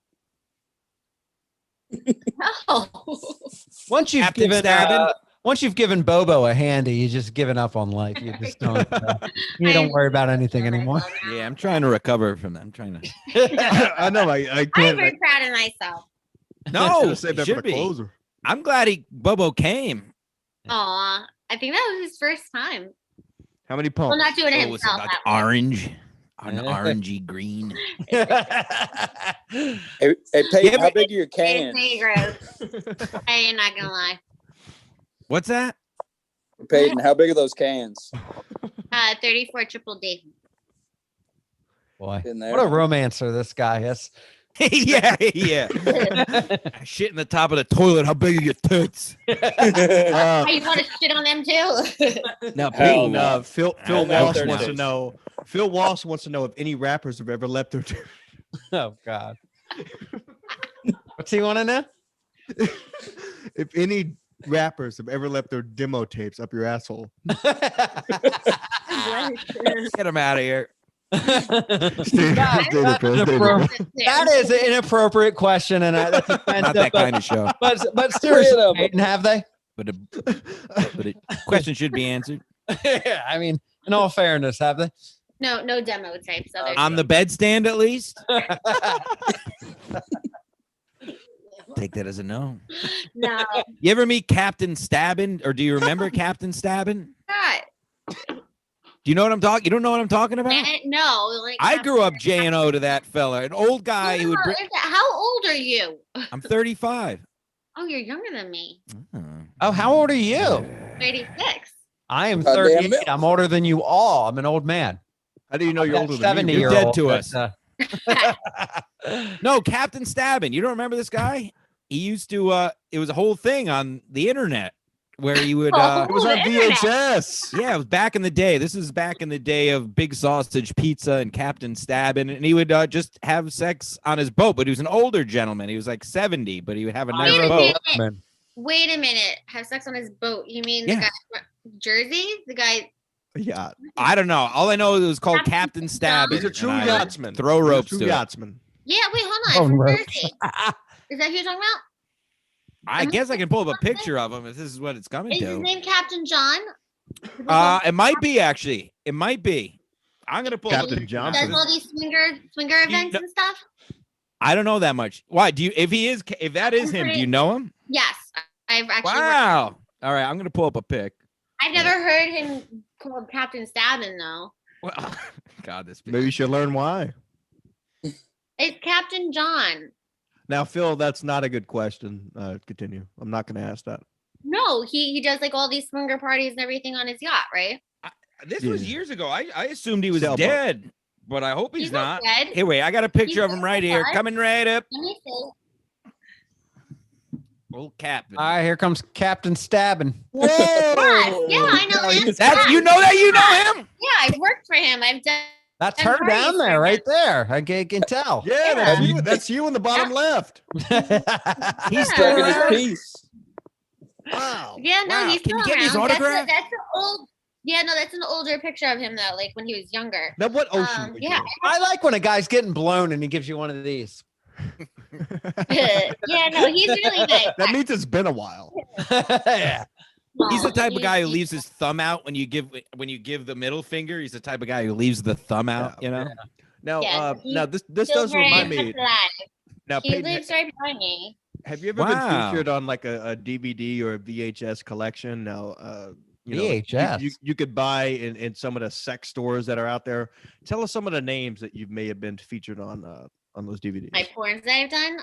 Speaker 2: No.
Speaker 3: Once you've
Speaker 4: Captain
Speaker 3: given
Speaker 4: Stabbin'?
Speaker 3: once you've given Bobo a handy, you just given up on life. You just don't. You don't worry about anything anymore.
Speaker 4: Yeah, I'm trying to recover from that. I'm trying to.
Speaker 1: I know. I
Speaker 2: I'm
Speaker 1: can't.
Speaker 2: very proud of myself.
Speaker 4: No,
Speaker 1: save
Speaker 4: it
Speaker 1: that for
Speaker 4: should
Speaker 1: the
Speaker 4: be.
Speaker 1: closer.
Speaker 4: I'm glad Bobo came.
Speaker 2: Aw, I think that was his first time.
Speaker 1: How many
Speaker 2: Well,
Speaker 1: pumps?
Speaker 2: not doing it
Speaker 4: Oh, was it
Speaker 2: himself.
Speaker 4: like
Speaker 2: that way.
Speaker 4: orange? An orangey green.
Speaker 5: Hey, Peyton,
Speaker 4: Yeah,
Speaker 5: how big are your
Speaker 2: It's
Speaker 5: cans?
Speaker 2: gross. I ain't not gonna lie.
Speaker 4: What's that?
Speaker 5: Peyton, how big are those cans
Speaker 2: 34 triple D.
Speaker 3: Boy,
Speaker 5: in there?
Speaker 3: what a romancer this guy is.
Speaker 4: yeah. Shit in the top of the toilet. How big are your tits?
Speaker 2: Oh, you want to shit on them too?
Speaker 1: Now,
Speaker 5: Hell
Speaker 1: Peyton,
Speaker 5: no.
Speaker 1: Phil
Speaker 5: Hell no,
Speaker 1: Walsh
Speaker 5: they're
Speaker 1: wants to
Speaker 5: not.
Speaker 1: know. Phil Walsh wants to know if any rappers have ever left their.
Speaker 3: Oh God. What's he want to know?
Speaker 1: If any rappers have ever left their demo tapes up your asshole.
Speaker 4: Get him out of here.
Speaker 3: That is an inappropriate question, and that's offensive,
Speaker 4: Not that kind of show.
Speaker 3: But seriously, Payton, have they?
Speaker 4: But the question should be answered.
Speaker 3: Yeah, I mean, in all fairness, have they?
Speaker 2: No demo tapes. So
Speaker 4: On the bedstand, at least. Take that as a no.
Speaker 2: No.
Speaker 4: You ever meet Captain Stabbin, or do you remember Captain Stabbin?
Speaker 2: God.
Speaker 4: Do you know what I'm talking? You don't know what I'm talking about?
Speaker 2: No. Like
Speaker 4: I grew up J&O to that fella, an old guy who would.
Speaker 2: How old are you?
Speaker 4: I'm 35.
Speaker 2: Oh, you're younger than me.
Speaker 3: Oh, how old are you?
Speaker 2: 36.
Speaker 3: I am
Speaker 5: Goddamn
Speaker 3: 38. I'm older than you all. I'm an old man.
Speaker 1: How do you know you're older than me?
Speaker 4: You're dead to us.
Speaker 3: but,
Speaker 4: No, Captain Stabbin. You don't remember this guy? He used to. It was a whole thing on the internet where he would.
Speaker 1: It was on
Speaker 2: internet.
Speaker 1: VHS.
Speaker 4: Yeah, it was back in the day. This is back in the day of Big Sausage Pizza and Captain Stabbin, and he would just have sex on his boat. But he was an older gentleman. He was like 70, but he would have a nice
Speaker 2: Wait a
Speaker 4: boat.
Speaker 2: minute. Wait a minute. Have sex on his boat. You mean
Speaker 4: Yeah.
Speaker 2: the guy from Jersey? The guy.
Speaker 1: Yeah.
Speaker 4: I don't know. All I know is it was called Captain Stabbin.
Speaker 1: He's a true
Speaker 4: and I would
Speaker 1: yachtsman.
Speaker 4: Throw
Speaker 1: He's a
Speaker 4: ropes
Speaker 1: true
Speaker 4: to it.
Speaker 1: yachtsman.
Speaker 2: Yeah, wait, hold on.
Speaker 3: Oh,
Speaker 2: From
Speaker 3: no.
Speaker 2: Jersey. Is that who you're talking about?
Speaker 4: I guess I can pull up a picture of him if this is what it's coming
Speaker 2: Is his
Speaker 4: to.
Speaker 2: name Captain John?
Speaker 4: It might be actually. It might be. I'm gonna pull
Speaker 1: Captain
Speaker 2: He
Speaker 1: Johnson.
Speaker 2: does all these swinger events
Speaker 4: know-
Speaker 2: and stuff.
Speaker 4: I don't know that much. Why do you? If that is him, do you know him?
Speaker 2: Yes, I've actually.
Speaker 4: Wow. All right, I'm gonna pull up a pic.
Speaker 2: I've never heard him called Captain Stabbin though.
Speaker 4: Well, God, this.
Speaker 1: Maybe you should learn why.
Speaker 2: It's Captain John.
Speaker 1: Now, Phil, that's not a good question. Continue. I'm not going to ask that.
Speaker 2: No, he does like all these swinger parties and everything on his yacht, right?
Speaker 4: This was
Speaker 1: Yeah.
Speaker 4: years ago. I assumed he was
Speaker 1: Sailboat.
Speaker 4: dead, but I hope he's
Speaker 2: not
Speaker 4: not.
Speaker 2: dead.
Speaker 4: Hey, wait, I got a picture
Speaker 2: He's
Speaker 4: of him right here,
Speaker 2: alive.
Speaker 4: coming right up.
Speaker 2: Let me see.
Speaker 4: Old Captain.
Speaker 3: all right, here comes Captain Stabbin.
Speaker 1: Whoa!
Speaker 2: Yeah, I know him.
Speaker 4: That's you know that you know him.
Speaker 2: Yeah, I've worked for him. I've done.
Speaker 3: That's
Speaker 2: I'm
Speaker 3: her
Speaker 2: right,
Speaker 3: down there,
Speaker 2: Stabbin.
Speaker 3: right there. I can tell.
Speaker 1: Yeah, that's you in the bottom left.
Speaker 4: He's still
Speaker 5: Stuck in his
Speaker 4: around.
Speaker 5: piece.
Speaker 1: Wow.
Speaker 2: Yeah, no,
Speaker 4: Wow,
Speaker 2: he's
Speaker 4: can
Speaker 2: still
Speaker 4: you get his
Speaker 2: around.
Speaker 4: autograph?
Speaker 2: That's an old. Yeah, no, that's an older picture of him though, like when he was younger.
Speaker 1: Now, what ocean? were you
Speaker 2: Yeah.
Speaker 1: in?
Speaker 3: I like when a guy's getting blown and he gives you one of these.
Speaker 2: Yeah, no, he's really nice.
Speaker 1: That means it's been a while.
Speaker 3: Yeah.
Speaker 4: He's the type of guy who
Speaker 2: He's-
Speaker 4: leaves his thumb out when you give the middle finger. He's the type of guy who leaves the thumb out.
Speaker 1: Yeah.
Speaker 4: You know.
Speaker 1: Now,
Speaker 2: Yeah,
Speaker 1: now this
Speaker 2: still
Speaker 1: does
Speaker 2: very
Speaker 1: remind
Speaker 2: much
Speaker 1: me.
Speaker 2: alive.
Speaker 1: Now,
Speaker 2: He
Speaker 1: Peyton,
Speaker 2: lives right behind me.
Speaker 1: have you ever
Speaker 4: Wow.
Speaker 1: been featured on like a DVD or a VHS collection? Now, you know,
Speaker 3: VHS?
Speaker 1: you could buy in some of the sex stores that are out there. Tell us some of the names that you may have been featured on those DVDs.
Speaker 2: My porns that I've done.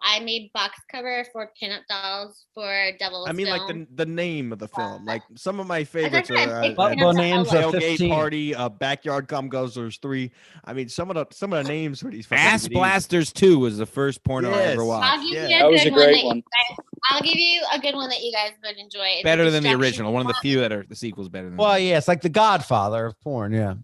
Speaker 2: I made box cover for pinup dolls for Devil's
Speaker 1: I mean, like
Speaker 2: Film.
Speaker 1: the name of the film. Like some of my favorites
Speaker 2: said,
Speaker 1: are
Speaker 2: big
Speaker 3: What
Speaker 2: pinup
Speaker 3: names
Speaker 2: dolls.
Speaker 3: of
Speaker 1: Tailgate
Speaker 3: 15?
Speaker 1: Party, Backyard Cum Guzzlers 3. I mean, some of the names for these fucking
Speaker 4: Ass
Speaker 1: DVDs.
Speaker 4: Blasters 2 was the first porno I ever
Speaker 1: Yes.
Speaker 4: watched.
Speaker 2: I'll give
Speaker 1: Yeah.
Speaker 2: you
Speaker 5: That was
Speaker 2: good
Speaker 5: a great
Speaker 2: that you
Speaker 5: one.
Speaker 2: guys- I'll give you a good one that you guys would enjoy. It's
Speaker 4: Better than the
Speaker 2: Destruction
Speaker 4: original. One of the
Speaker 2: Squad.
Speaker 4: few that are the sequels better than.
Speaker 3: Well, yeah, it's like the Godfather of porn. Yeah.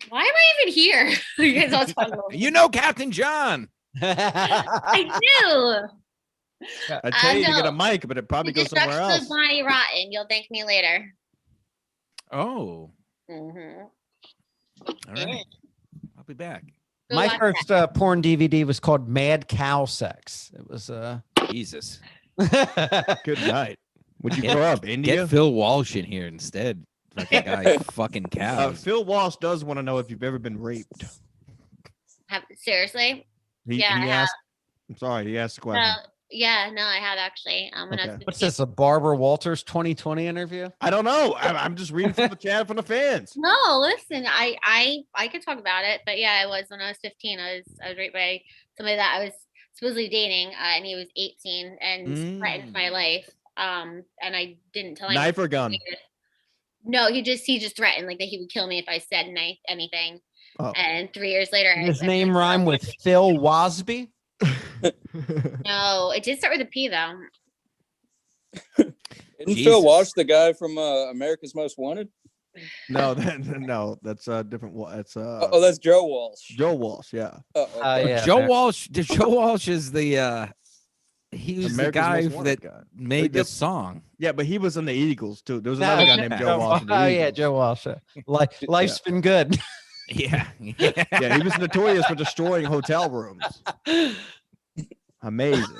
Speaker 2: Why am I even here? You guys all talking about
Speaker 4: You know Captain John.
Speaker 2: I do.
Speaker 1: I tell you to get
Speaker 2: know.
Speaker 1: a mic, but it probably
Speaker 2: The
Speaker 1: goes somewhere
Speaker 2: Destruction
Speaker 1: else.
Speaker 2: of Bonnie Rotten. You'll thank me later.
Speaker 4: Oh,
Speaker 2: Mm-hmm.
Speaker 4: all right. I'll be back.
Speaker 3: My first porn DVD was called Mad Cow Sex. It was
Speaker 4: Jesus.
Speaker 1: Good night. Would you
Speaker 4: Get-
Speaker 1: grow up India?
Speaker 4: Get Phil Walsh in here instead. Like a guy fucking cows.
Speaker 1: Phil Walsh does want to know if you've ever been raped.
Speaker 2: Seriously?
Speaker 1: He,
Speaker 2: Yeah,
Speaker 1: he
Speaker 2: I have.
Speaker 1: asked. I'm sorry, he asked the
Speaker 2: No,
Speaker 1: question.
Speaker 2: no, I have actually. When I was
Speaker 1: Okay.
Speaker 3: What's
Speaker 2: 15.
Speaker 3: this? A Barbara Walters 2020 interview?
Speaker 1: I don't know. I'm just reading from the chat from the fans.
Speaker 2: No, listen, I could talk about it, but yeah, I was when I was 15. I was raped by somebody that I was supposedly dating, and he was 18 and threatened my life. And I didn't tell anyone.
Speaker 1: Knife or gun?
Speaker 2: No, he just threatened like that he would kill me if I said anything.
Speaker 1: Oh.
Speaker 2: And 3 years later,
Speaker 3: His
Speaker 2: I
Speaker 3: name rhyme with Phil Wasby.
Speaker 2: No, it did start with a P though.
Speaker 5: Isn't
Speaker 4: Jesus.
Speaker 5: Phil Walsh the guy from America's Most Wanted?
Speaker 1: No, that's a different. That's
Speaker 5: Oh, that's Joe Walsh.
Speaker 1: Joe Walsh. Yeah,
Speaker 5: Okay.
Speaker 3: Yeah,
Speaker 4: Joe
Speaker 3: man.
Speaker 4: Walsh. Joe Walsh is the he was
Speaker 1: America's
Speaker 4: the guy
Speaker 1: Most Wanted
Speaker 4: that
Speaker 1: guy.
Speaker 4: made
Speaker 1: Yep.
Speaker 4: this song.
Speaker 1: Yeah, but he was in the Eagles too. There was
Speaker 3: No,
Speaker 1: another guy named Joe Walsh in the
Speaker 3: Oh
Speaker 1: Eagles.
Speaker 3: yeah, Joe Walsh. Life's been good.
Speaker 4: Yeah.
Speaker 1: Yeah, he was notorious for destroying hotel rooms. Amazing.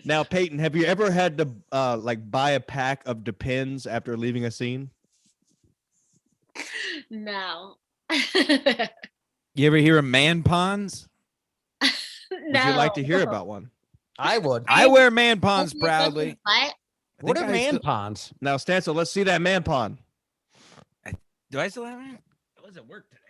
Speaker 1: Now, Peyton, have you ever had to like buy a pack of Depends after leaving a scene?
Speaker 2: No.
Speaker 4: You ever hear of man ponds?
Speaker 2: No.
Speaker 1: Would you like to hear about one?
Speaker 3: I would.
Speaker 4: I wear man ponds proudly.
Speaker 2: What?
Speaker 3: What are
Speaker 4: I
Speaker 3: man
Speaker 4: still-
Speaker 3: ponds?
Speaker 1: Now, Stancil, let's see that man pond.
Speaker 4: Do I still have it? It was at work today.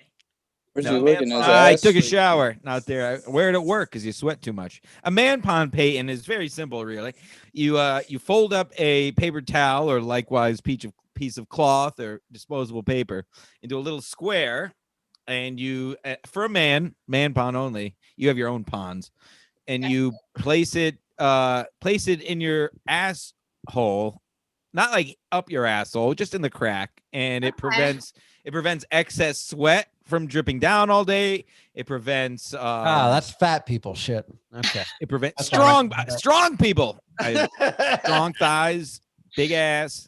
Speaker 5: Where's
Speaker 1: No,
Speaker 5: he looking? His
Speaker 4: I
Speaker 5: ass?
Speaker 4: took a shower. Not there. I wear it at work because you sweat too much. A man pond, Peyton, is very simple. Really, you fold up a paper towel or likewise piece of cloth or disposable paper into a little square, and you for a man pond only. You have your own ponds, and you place it in your asshole, not like up your asshole, just in the crack, and it prevents excess sweat from dripping down all day. It prevents
Speaker 3: That's fat people shit. Okay.
Speaker 4: it prevents
Speaker 3: That's
Speaker 4: strong people. Strong thighs, big ass.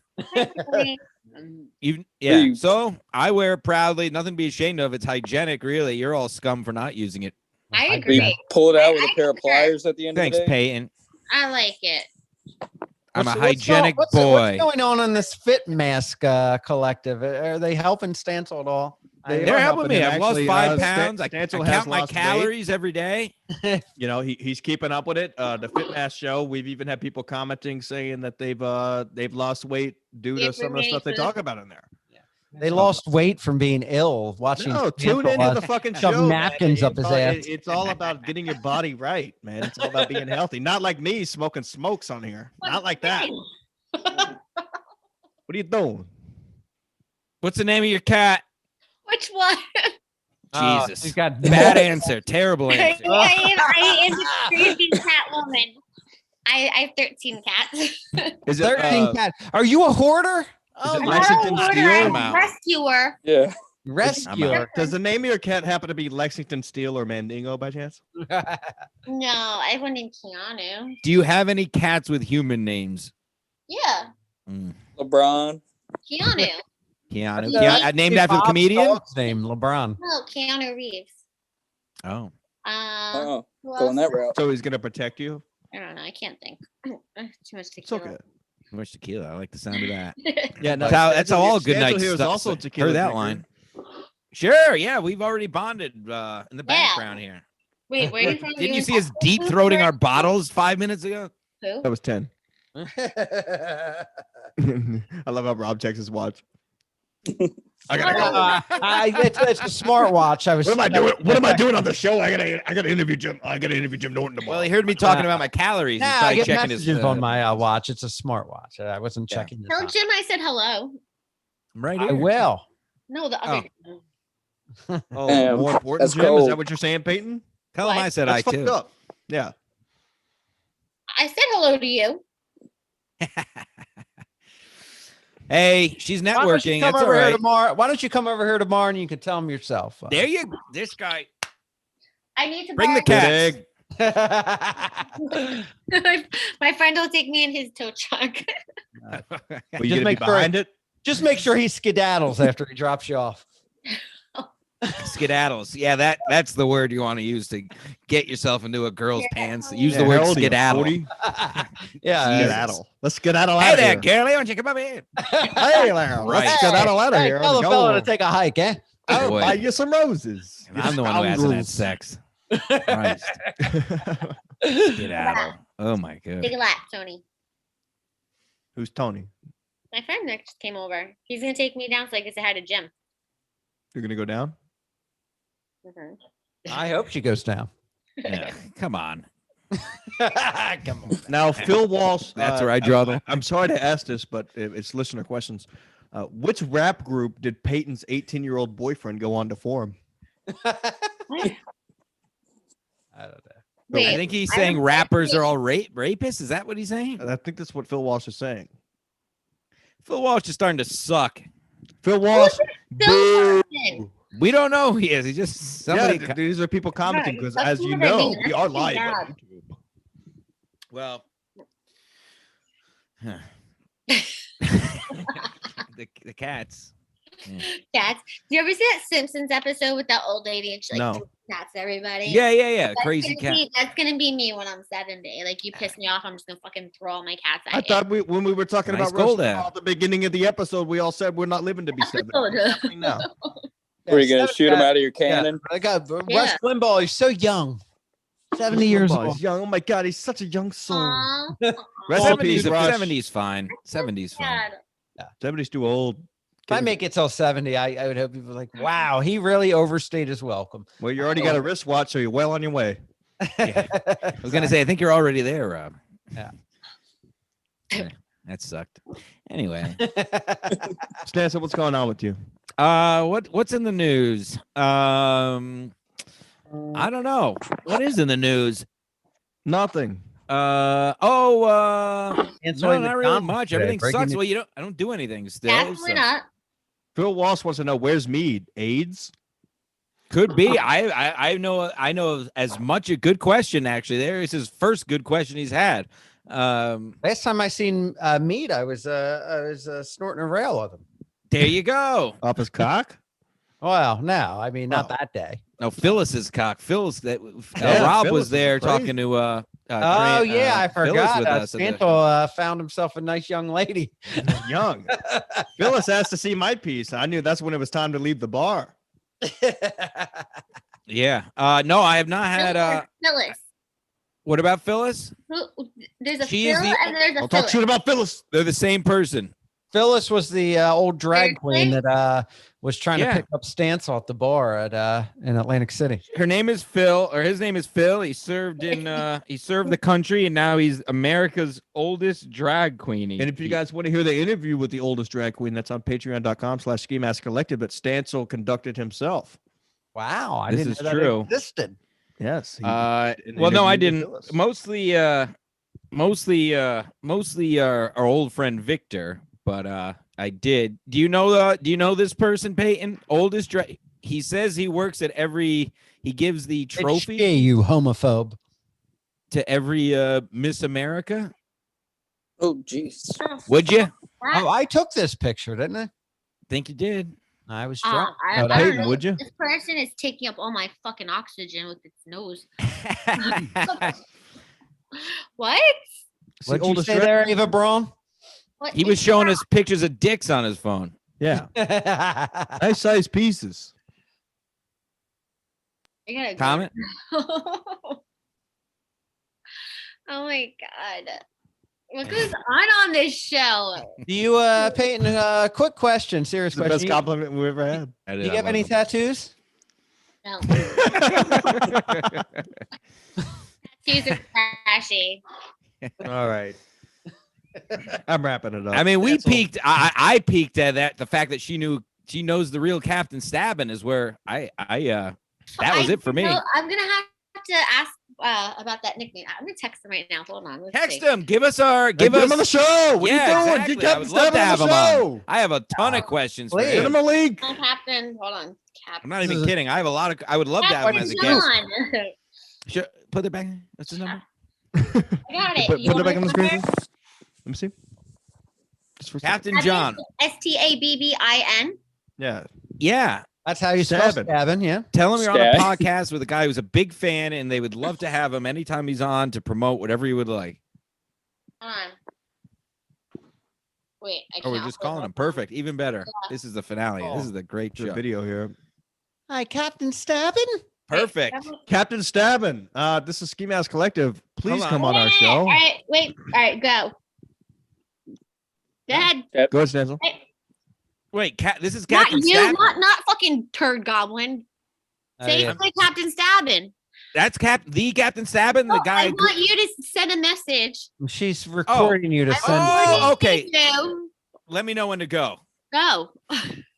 Speaker 4: Even
Speaker 5: Hey.
Speaker 4: So I wear it proudly. Nothing to be ashamed of. It's hygienic, really. You're all scum for not using it.
Speaker 2: I
Speaker 5: You
Speaker 2: agree.
Speaker 5: pull it out with a
Speaker 2: I
Speaker 5: pair of
Speaker 2: concur.
Speaker 5: pliers at the end
Speaker 4: Thanks,
Speaker 5: of the day.
Speaker 4: Peyton.
Speaker 2: I like it.
Speaker 4: I'm a
Speaker 3: What's
Speaker 4: hygienic
Speaker 3: what's
Speaker 4: boy.
Speaker 3: going on in this fit mask collective? Are they helping Stancil at all?
Speaker 1: They
Speaker 4: They're
Speaker 1: are
Speaker 4: helping me.
Speaker 1: him.
Speaker 4: I've lost
Speaker 1: Actually,
Speaker 4: 5
Speaker 1: Stan-
Speaker 4: pounds. I
Speaker 1: Stancil has
Speaker 4: count my
Speaker 1: lost weight.
Speaker 4: calories every day.
Speaker 1: You know, he's keeping up with it. The Fit Mass show. We've even had people commenting saying that they've lost weight due to some of the stuff they talk about in there.
Speaker 3: They lost weight from being ill watching.
Speaker 1: No, tune
Speaker 3: Stancil,
Speaker 1: into the fucking
Speaker 3: shove
Speaker 1: show.
Speaker 3: napkins
Speaker 1: man.
Speaker 3: up his
Speaker 1: It's all-
Speaker 3: ass.
Speaker 1: It's all about getting your body right, man. It's all about being healthy. Not like me smoking smokes on here. Not like that. What are you doing?
Speaker 4: What's the name of your cat?
Speaker 2: Which one?
Speaker 4: Jesus.
Speaker 3: He's got
Speaker 4: Bad answer. Terrible
Speaker 2: I
Speaker 4: answer.
Speaker 2: am the crazy cat woman. I have 13 cats.
Speaker 1: Is
Speaker 3: 13 cat. Are you a hoarder?
Speaker 1: Is it
Speaker 2: I'm
Speaker 1: Lexington
Speaker 2: not a
Speaker 1: Steel?
Speaker 2: hoarder,
Speaker 4: I'm
Speaker 2: I'm
Speaker 4: out.
Speaker 2: a rescuer.
Speaker 5: Yeah.
Speaker 3: Rescuer.
Speaker 1: Does the name of your cat happen to be Lexington Steel or Mandingo by chance?
Speaker 2: No, I have one named Keanu.
Speaker 4: Do you have any cats with human names?
Speaker 2: Yeah,
Speaker 5: LeBron.
Speaker 2: Keanu.
Speaker 4: Keanu.
Speaker 2: Yeah.
Speaker 4: Named after the comedian?
Speaker 3: Dog's name LeBron.
Speaker 2: No, Keanu Reeves.
Speaker 4: Oh.
Speaker 5: Oh,
Speaker 2: Who
Speaker 5: going
Speaker 2: else?
Speaker 5: that route.
Speaker 1: So he's gonna protect you.
Speaker 2: I don't know. I can't think. Too much
Speaker 1: It's
Speaker 2: tequila.
Speaker 1: okay.
Speaker 4: Too much tequila. I like the sound of that.
Speaker 1: Yeah, no,
Speaker 4: That's how all good
Speaker 1: Stancil
Speaker 4: night
Speaker 1: here is
Speaker 4: stuff.
Speaker 1: also a tequila
Speaker 4: Heard that
Speaker 1: drinker.
Speaker 4: line. Sure. Yeah, we've already bonded in the background here.
Speaker 2: Wait, where are you from?
Speaker 4: Didn't you
Speaker 2: in
Speaker 4: see us
Speaker 2: Texas?
Speaker 4: deep throating our bottles 5 minutes ago?
Speaker 2: Who?
Speaker 1: That was 10. I love how Rob checks his watch. I gotta go.
Speaker 3: It's a smartwatch.
Speaker 1: What am I doing? What am I doing on the show? I gotta interview Jim. I gotta interview Jim Norton tomorrow.
Speaker 4: Well, he heard me talking about my calories. He's
Speaker 3: Nah, I
Speaker 4: probably
Speaker 3: get
Speaker 4: checking his
Speaker 3: messages on my watch. It's a smartwatch. I wasn't
Speaker 4: Yeah.
Speaker 3: checking.
Speaker 2: Tell Jim I said hello.
Speaker 4: I'm right
Speaker 3: I
Speaker 4: here.
Speaker 3: will.
Speaker 2: No, the other. Jim.
Speaker 1: Oh,
Speaker 5: Damn,
Speaker 1: more important,
Speaker 5: that's
Speaker 1: Jim? Is
Speaker 5: cold.
Speaker 1: that what you're saying, Peyton?
Speaker 4: Tell him I said
Speaker 1: That's
Speaker 4: I
Speaker 1: fucked
Speaker 4: too.
Speaker 1: up. Yeah.
Speaker 2: I said hello to you.
Speaker 4: Hey, she's
Speaker 3: Why don't you
Speaker 4: networking.
Speaker 3: come
Speaker 4: That's all
Speaker 3: over here
Speaker 4: right.
Speaker 3: tomorrow? Why don't you come over here tomorrow and you can tell him yourself?
Speaker 4: There you. This guy.
Speaker 2: I need to
Speaker 4: Bring the
Speaker 2: borrow-
Speaker 4: cat.
Speaker 2: My friend will take me in his tow truck.
Speaker 1: Well, you
Speaker 3: Just
Speaker 1: gonna be
Speaker 3: make sure-
Speaker 1: behind it?
Speaker 3: Just make sure he skedaddles after he drops you off.
Speaker 4: Skedaddles. Yeah, that's the word you want to use to get yourself into a girl's pants. Use
Speaker 1: Yeah,
Speaker 4: the
Speaker 1: how
Speaker 4: word
Speaker 1: old are you,
Speaker 4: skedaddle.
Speaker 1: 40?
Speaker 3: Yeah.
Speaker 4: Jesus.
Speaker 1: Skedaddle. Let's skedaddle
Speaker 4: Hey
Speaker 1: out
Speaker 4: there,
Speaker 1: of here.
Speaker 4: girlie. Why don't you come up here?
Speaker 1: Hey there.
Speaker 4: Right.
Speaker 1: Let's skedaddle out of
Speaker 3: Hey,
Speaker 1: here.
Speaker 3: tell the
Speaker 1: Go.
Speaker 3: fella to take a hike, eh?
Speaker 1: I'll
Speaker 4: Boy.
Speaker 1: buy you some roses.
Speaker 4: And I'm the one who hasn't had sex. Christ. Skedaddle. Oh my god.
Speaker 2: Take a lap, Tony.
Speaker 1: Who's Tony?
Speaker 2: My friend next came over. He's gonna take me down so I can say hi to Jim.
Speaker 1: You're gonna go down?
Speaker 2: Mhm.
Speaker 3: I hope she goes down.
Speaker 4: Yeah, come on.
Speaker 3: Come on.
Speaker 1: Now, Phil Walsh.
Speaker 4: That's where I draw the.
Speaker 1: I'm sorry to ask this, but it's listener questions. Which rap group did Peyton's 18-year-old boyfriend go on to form?
Speaker 3: I don't know.
Speaker 2: Wait,
Speaker 4: I think he's
Speaker 2: I
Speaker 4: saying
Speaker 2: don't-
Speaker 4: rappers are all rapists. Is that what he's saying?
Speaker 1: I think that's what Phil Walsh is saying.
Speaker 4: Phil Walsh is starting to suck.
Speaker 1: Phil Walsh.
Speaker 2: Phil
Speaker 1: Boo.
Speaker 4: We don't know who he is. He just somebody.
Speaker 1: Yeah, these are people commenting because,
Speaker 2: That's
Speaker 1: as you
Speaker 2: what I
Speaker 1: know,
Speaker 2: mean.
Speaker 1: we are
Speaker 2: That's
Speaker 1: live
Speaker 2: bad.
Speaker 1: on YouTube.
Speaker 4: Well, the cats. Yeah.
Speaker 2: Cats. Do you ever see that Simpsons episode with that old lady and she like
Speaker 1: No.
Speaker 2: threw cats at everybody?
Speaker 4: Yeah.
Speaker 2: That's
Speaker 4: Crazy
Speaker 2: gonna
Speaker 4: cat.
Speaker 2: That's gonna be me when I'm 70. Like you piss me off, I'm just gonna fucking throw all my cats at
Speaker 1: I
Speaker 2: you.
Speaker 1: thought when we were talking
Speaker 4: Nice
Speaker 1: about Rush
Speaker 4: goal
Speaker 1: Limbaugh
Speaker 4: there.
Speaker 1: at the beginning of the episode, we all said we're not living to be 70. Definitely no.
Speaker 5: Were you gonna shoot him out of your cannon?
Speaker 3: I got
Speaker 2: Yeah.
Speaker 3: Rush Limbaugh. He's so young. 70 years
Speaker 1: Limbaugh
Speaker 3: old.
Speaker 1: is young. Oh my God, he's such a young soul.
Speaker 2: Aw.
Speaker 1: Rest in peace,
Speaker 4: 70s,
Speaker 1: Rush.
Speaker 4: 70s fine. 70s fine.
Speaker 2: God.
Speaker 1: 70's too old.
Speaker 3: If I make it till 70, I would hope people are like, wow, he really overstayed his welcome.
Speaker 1: Well, you already got a wristwatch, so you're well on your way.
Speaker 4: I was gonna say, I think you're already there, Rob.
Speaker 3: Yeah.
Speaker 4: That sucked. Anyway,
Speaker 1: Stanza, what's going on with you?
Speaker 4: what's in the news? I don't know. What is in the news?
Speaker 1: Nothing.
Speaker 4: No,
Speaker 3: Answering the
Speaker 4: not really
Speaker 3: comments
Speaker 4: much.
Speaker 3: today,
Speaker 4: Everything
Speaker 3: breaking
Speaker 4: sucks.
Speaker 3: it-
Speaker 4: Well, I don't do anything still.
Speaker 2: Absolutely
Speaker 4: so-
Speaker 2: not.
Speaker 1: Phil Walsh wants to know where's Mead? AIDS?
Speaker 4: Could be. I know of as much a good question actually. There is his first good question he's had.
Speaker 3: Last time I seen Mead, I was snorting a rail with him.
Speaker 4: There you go.
Speaker 1: Off his cock?
Speaker 3: Well, no, I mean not
Speaker 1: Oh.
Speaker 3: that day.
Speaker 4: No, Phyllis's cock. Phyllis that
Speaker 1: Yeah,
Speaker 4: Rob
Speaker 1: Phyllis
Speaker 4: was
Speaker 1: is
Speaker 4: there
Speaker 1: crazy.
Speaker 4: talking to
Speaker 3: Oh
Speaker 4: Grant,
Speaker 3: yeah, I
Speaker 4: Phyllis
Speaker 3: forgot.
Speaker 4: with us at the-
Speaker 3: Santa found himself a nice young lady.
Speaker 1: Young. Phyllis asked to see my piece. I knew that's when it was time to leave the bar.
Speaker 4: Yeah. No, I have not had
Speaker 2: Phyllis.
Speaker 4: what about Phyllis?
Speaker 2: There's a
Speaker 4: She is
Speaker 2: Phil
Speaker 4: the-
Speaker 2: and there's a
Speaker 1: I'll talk
Speaker 2: Phyllis.
Speaker 1: shit about Phyllis.
Speaker 4: They're the same person.
Speaker 3: Phyllis was the old drag queen
Speaker 2: Seriously?
Speaker 3: that was trying
Speaker 4: Yeah.
Speaker 3: to pick up Stancil at the bar at in Atlantic City.
Speaker 4: Her name is Phil, or his name is Phil. He served in he served the country, and now he's America's oldest drag queen.
Speaker 1: And if you guys want to hear the interview with the oldest drag queen, that's on patreon.com/skimaskcollective that Stancil conducted himself.
Speaker 3: Wow, I
Speaker 4: This
Speaker 3: didn't
Speaker 4: is
Speaker 3: know that
Speaker 4: true.
Speaker 3: existed.
Speaker 1: Yes. he
Speaker 4: well,
Speaker 1: did an
Speaker 4: no, I
Speaker 1: interview with
Speaker 4: didn't.
Speaker 1: Phyllis.
Speaker 4: Mostly our old friend Victor, but I did. Do you know this person, Payton? Oldest drag. He says he works at every. He gives the trophy
Speaker 3: It's she, you homophobe.
Speaker 4: to every Miss America.
Speaker 5: Oh, jeez.
Speaker 4: Would you?
Speaker 3: Oh, I took this picture, didn't I?
Speaker 4: Think you did?
Speaker 3: I was drunk.
Speaker 2: I
Speaker 3: No,
Speaker 2: don't
Speaker 3: that-
Speaker 1: Payton,
Speaker 2: know.
Speaker 1: would you?
Speaker 2: This person is taking up all my fucking oxygen with its nose. What?
Speaker 1: It's the
Speaker 3: What'd you
Speaker 1: oldest
Speaker 3: say
Speaker 1: drag-
Speaker 3: there, Eva Braun?
Speaker 2: What
Speaker 4: He
Speaker 2: is
Speaker 4: was showing
Speaker 2: that?
Speaker 4: us pictures of dicks on his phone.
Speaker 1: Yeah. Nice size pieces.
Speaker 2: I gotta go.
Speaker 4: Comment?
Speaker 2: Oh my god. What goes on this show?
Speaker 3: Do you, Peyton? Quick question, serious
Speaker 1: It's the best
Speaker 3: question.
Speaker 1: compliment we've ever had.
Speaker 3: Do you have any tattoos?
Speaker 2: No. Tattoos are trashy.
Speaker 1: All right. I'm wrapping it up.
Speaker 4: I mean, we
Speaker 3: That's all.
Speaker 4: peaked. I peaked at that. The fact that she knows the real Captain Stabbin is where that was it for me.
Speaker 2: I'm gonna have to ask about that nickname. I'm gonna text him right now. Hold on. Let's
Speaker 4: Text
Speaker 2: see.
Speaker 4: him. Give us our.
Speaker 1: Get him on the show. What
Speaker 4: Yeah,
Speaker 1: are you doing?
Speaker 4: exactly.
Speaker 1: Get
Speaker 4: I would love to have him on. I have a ton of questions for
Speaker 3: please.
Speaker 1: Get
Speaker 4: him.
Speaker 1: him a link.
Speaker 2: Oh, Captain. Hold on.
Speaker 4: I'm
Speaker 2: Captain.
Speaker 4: not even kidding. I have a lot of. I would love to have him as a guest.
Speaker 2: John.
Speaker 4: Sure, put it back. What's his number?
Speaker 2: I got it.
Speaker 1: Put
Speaker 2: You
Speaker 1: it
Speaker 2: want
Speaker 1: back on the
Speaker 2: his
Speaker 1: screen.
Speaker 2: number?
Speaker 1: Let me see. Just for a second.
Speaker 4: Captain John.
Speaker 2: Stabbin.
Speaker 1: Yeah.
Speaker 4: Yeah.
Speaker 3: That's how you spell
Speaker 1: Stabbin.
Speaker 3: Stabbin, yeah.
Speaker 4: Tell him you're on a
Speaker 5: Stab.
Speaker 4: podcast with a guy who's a big fan, and they would love to have him anytime he's on to promote whatever you would like.
Speaker 2: Hold on. Wait, I
Speaker 4: Oh, we're
Speaker 2: can't
Speaker 4: just
Speaker 2: hold
Speaker 4: calling
Speaker 2: on.
Speaker 4: him. Perfect. Even better.
Speaker 2: Yeah.
Speaker 4: This is the finale. This is the great
Speaker 1: There's a
Speaker 4: show.
Speaker 1: video here.
Speaker 3: Hi, Captain Stabbin.
Speaker 4: Perfect.
Speaker 1: Captain Stabbin. This is Ski Mask Collective. Please
Speaker 4: Hold
Speaker 1: come
Speaker 2: Wait,
Speaker 1: on our show.
Speaker 2: All right, wait. All right, go. Go ahead.
Speaker 1: Go ahead, Stancil.
Speaker 4: Wait, this is
Speaker 2: Not
Speaker 4: Captain
Speaker 2: you,
Speaker 4: Stabbin.
Speaker 2: not fucking turd goblin. Say
Speaker 3: yeah.
Speaker 2: it like Captain Stabbin.
Speaker 4: That's the Captain Stabbin, the
Speaker 2: No,
Speaker 4: guy.
Speaker 2: I want you to send a message.
Speaker 3: She's recording you to
Speaker 2: I
Speaker 3: send.
Speaker 2: want
Speaker 4: Oh,
Speaker 2: you
Speaker 4: okay.
Speaker 2: to
Speaker 4: Let me know when to go.
Speaker 2: Go.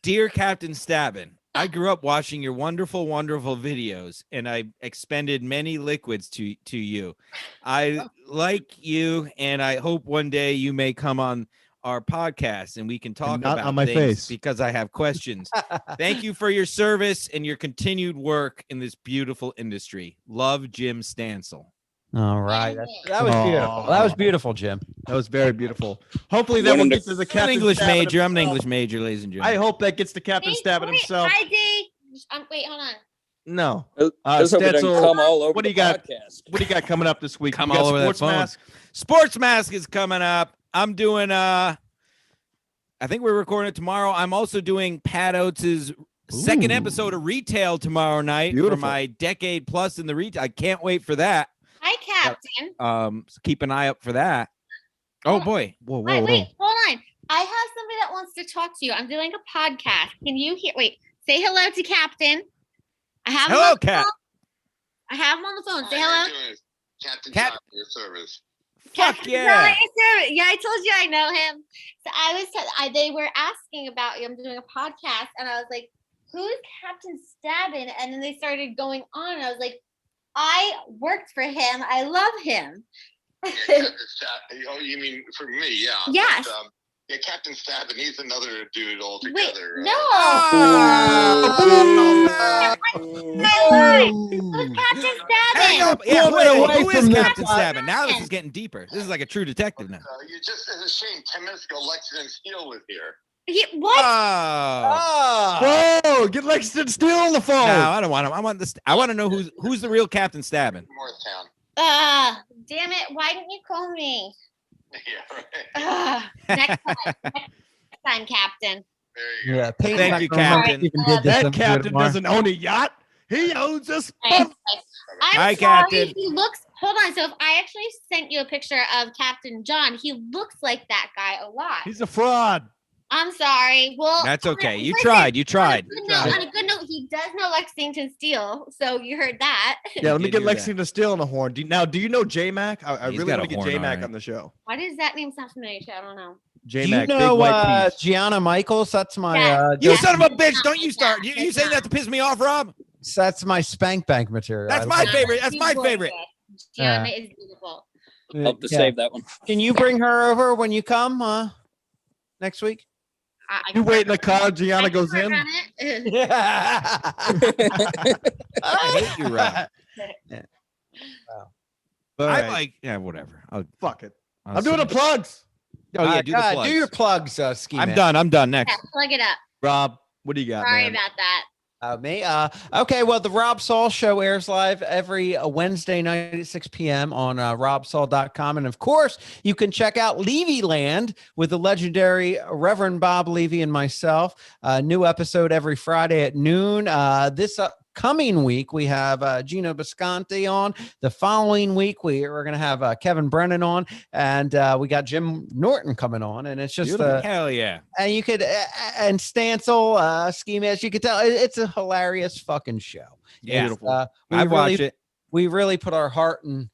Speaker 4: Dear Captain Stabbin, I grew up watching your wonderful, wonderful videos, and I expended many liquids to you. I like you, and I hope one day you may come on our podcast and we can talk
Speaker 1: not
Speaker 4: about
Speaker 1: on my
Speaker 4: things
Speaker 1: face.
Speaker 4: because I have questions. Thank you for your service and your continued work in this beautiful industry. Love, Jim Stansel.
Speaker 3: All right. That was beautiful. That was beautiful, Jim.
Speaker 1: That was very beautiful. Hopefully that will get to the
Speaker 4: I'm an
Speaker 1: captain.
Speaker 4: English
Speaker 1: stabbing
Speaker 4: major. I'm an
Speaker 1: himself.
Speaker 4: English major, ladies and gentlemen.
Speaker 1: I hope that gets the captain stabbing himself.
Speaker 2: Hi, D. Wait, hold on.
Speaker 1: No.
Speaker 5: Let's hope it doesn't
Speaker 1: Stancil,
Speaker 5: come all over
Speaker 1: what do you
Speaker 5: the
Speaker 1: got?
Speaker 5: podcast.
Speaker 1: What do you got coming up this week?
Speaker 4: Come
Speaker 1: You got
Speaker 4: all over that
Speaker 1: Sports
Speaker 4: phone.
Speaker 1: Mask?
Speaker 4: Sports Mask is coming up. I'm doing I think we're recording it tomorrow. I'm also doing Pat Oates' second episode of Retail tomorrow night for my decade plus in the retail. I can't wait for that.
Speaker 2: Hi, Captain.
Speaker 4: So keep an eye out for that. Oh boy. Whoa.
Speaker 2: Hi, wait, hold on. I have somebody that wants to talk to you. I'm doing a podcast. Can you hear? Wait, say hello to Captain. I have him
Speaker 4: Hello,
Speaker 2: on the
Speaker 4: Cap.
Speaker 2: phone. I have him on the phone. Say
Speaker 6: Hi,
Speaker 2: hello.
Speaker 6: how you doing? Captain
Speaker 4: Cap-
Speaker 6: John, your service.
Speaker 4: Fuck
Speaker 2: Captain
Speaker 4: yeah.
Speaker 2: John, yeah, I told you I know him. So they were asking about you. I'm doing a podcast, and I was like, "Who's Captain Stabbin?" And then they started going on, and I was like, "I worked for him. I love him."
Speaker 6: Oh, you mean for me? Yeah.
Speaker 2: Yes.
Speaker 6: But, yeah, Captain Stabbin, he's another dude
Speaker 2: Wait,
Speaker 6: altogether.
Speaker 2: no. Who's Captain
Speaker 4: Hang
Speaker 2: Stabbin?
Speaker 4: up. Yeah,
Speaker 3: Pull it away
Speaker 4: who is
Speaker 3: from the
Speaker 4: Captain
Speaker 3: top.
Speaker 4: Stabbin? Now this is getting deeper. This is like a true detective now.
Speaker 6: It's a shame. 10 minutes ago, Lexington Steele was here.
Speaker 2: What?
Speaker 4: Oh.
Speaker 1: Whoa! Get Lexington Steele on the phone.
Speaker 4: No, I don't want him. I want this. I want to know who's the real Captain Stabbin.
Speaker 6: Morristown.
Speaker 2: Damn it! Why didn't you call me?
Speaker 6: Yeah, right.
Speaker 2: Next time, Captain.
Speaker 6: There you go.
Speaker 3: Yeah. Payton
Speaker 4: Thank you,
Speaker 3: Mac-
Speaker 4: Captain.
Speaker 3: even did this
Speaker 1: That
Speaker 3: some
Speaker 1: captain
Speaker 3: good, Mark.
Speaker 1: doesn't own a yacht. He owns a
Speaker 2: I'm
Speaker 4: Hi,
Speaker 2: sorry.
Speaker 4: Captain.
Speaker 2: He looks. Hold on. So if I actually sent you a picture of Captain John, he looks like that guy a lot.
Speaker 1: He's a fraud.
Speaker 2: I'm sorry. Well,
Speaker 4: That's okay. You
Speaker 2: listen,
Speaker 4: tried. You tried.
Speaker 2: On a good note, he does know Lexington Steele, so you heard that.
Speaker 1: Yeah, let me
Speaker 4: did
Speaker 1: get
Speaker 4: hear that.
Speaker 1: Lexington Steele on the horn. Do you know J Mac? I
Speaker 4: He's
Speaker 1: really
Speaker 4: got
Speaker 1: want
Speaker 4: a
Speaker 1: to get
Speaker 4: horn,
Speaker 1: J Mac
Speaker 4: alright.
Speaker 1: on the show.
Speaker 2: Why does that name sound familiar? I don't know.
Speaker 1: J
Speaker 3: Do you
Speaker 1: Mac, big
Speaker 3: know
Speaker 1: white piece.
Speaker 3: Gianna Michaels? That's my
Speaker 2: Yeah.
Speaker 4: You
Speaker 3: go-
Speaker 4: son of a bitch! Don't you start. You saying that to piss me off, Rob?
Speaker 3: that's my spank bank material.
Speaker 4: That's
Speaker 3: I
Speaker 4: my
Speaker 3: love it.
Speaker 4: favorite. That's my favorite.
Speaker 2: Gianna is beautiful.
Speaker 5: I'll have to
Speaker 3: Yeah.
Speaker 5: save that one.
Speaker 3: Can you bring her over when you come next week?
Speaker 1: You wait in the car, Gianna goes in.
Speaker 3: Yeah.
Speaker 4: I hate you, Rob.
Speaker 1: All
Speaker 4: I
Speaker 1: right.
Speaker 4: like. Yeah, whatever.
Speaker 1: Fuck it.
Speaker 4: I'll
Speaker 1: I'm doing
Speaker 4: see.
Speaker 1: the plugs.
Speaker 4: Oh yeah, do the plugs.
Speaker 3: Do your plugs, Ski
Speaker 4: I'm
Speaker 3: Man.
Speaker 4: done. I'm done. Next.
Speaker 2: Plug it up.
Speaker 1: Rob, what do you got,
Speaker 2: Sorry
Speaker 1: man?
Speaker 2: about that.
Speaker 3: Me. Okay. Well, the Rob Saul Show airs live every Wednesday night at 6 p.m. on robsaul.com. And of course, you can check out Levy Land with the legendary Reverend Bob Levy and myself. New episode every Friday at noon. This coming week, we have Gino Bisconti on. The following week, we're going to have Kevin Brennan on. And we got Jim Norton coming on. And it's just
Speaker 4: Hell yeah.
Speaker 3: and you could and Stancil, Scheme, as you could tell, it's a hilarious fucking show.
Speaker 4: Yeah.
Speaker 3: It's, we
Speaker 4: I
Speaker 3: really,
Speaker 4: watch it.
Speaker 3: We really put our heart and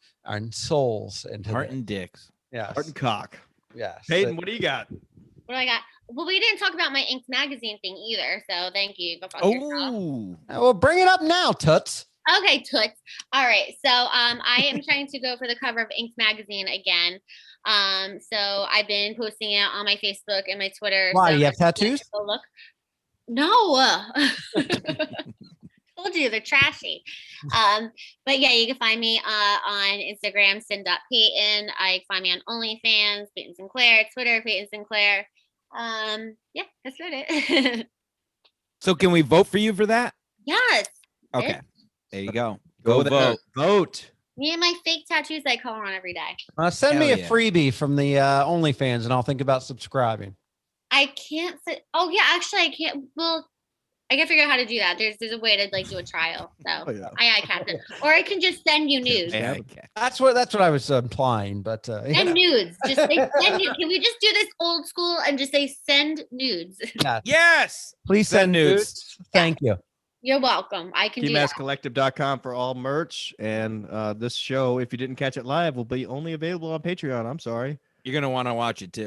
Speaker 3: souls into
Speaker 4: Heart
Speaker 3: it.
Speaker 4: and dicks.
Speaker 3: Yes.
Speaker 1: Heart and cock.
Speaker 3: Yes.
Speaker 1: Payton, what do you got?
Speaker 2: What do I got? Well, we didn't talk about my Inks magazine thing either, so thank you. Go fuck yourself.
Speaker 4: Oh.
Speaker 3: Well, bring it up now, Toots.
Speaker 2: Okay, toots. All right. So I am trying to go for the cover of Inks magazine again. So I've been posting it on my Facebook and my Twitter.
Speaker 3: Why,
Speaker 2: so
Speaker 3: do you have tattoos?
Speaker 2: Go look. No. Told you they're trashy. But yeah, you can find me on Instagram, sin.payton. I can find me on OnlyFans, Payton Sinclair, Twitter, Payton Sinclair. Yeah, that's about it.
Speaker 4: So can we vote for you for that?
Speaker 2: Yes.
Speaker 4: Okay. There you go.
Speaker 1: Go
Speaker 4: Go
Speaker 1: there.
Speaker 4: vote.
Speaker 1: Vote.
Speaker 2: Me and my fake tattoos I color on every day.
Speaker 3: Send me
Speaker 4: Hell
Speaker 3: a
Speaker 4: yeah.
Speaker 3: freebie from the OnlyFans, and I'll think about subscribing.
Speaker 2: I can't say. Oh yeah, actually I can't. Well, I can figure out how to do that. There's a way to like do a trial. So
Speaker 1: Oh, yeah.
Speaker 2: I Captain, or I can just send you nudes.
Speaker 4: Yeah, okay.
Speaker 3: That's what I was implying. But
Speaker 2: Send nudes. Just say send nudes. Can we just do this old school and just say send nudes?
Speaker 3: yeah,
Speaker 4: Yes.
Speaker 3: please send
Speaker 4: Send
Speaker 3: nudes.
Speaker 4: nudes.
Speaker 3: Thank you.
Speaker 2: You're welcome. I can do that.
Speaker 1: KeyMassCollective.com for all merch. And this show, if you didn't catch it live, will be only available on Patreon. I'm sorry.
Speaker 4: You're gonna want to watch it too.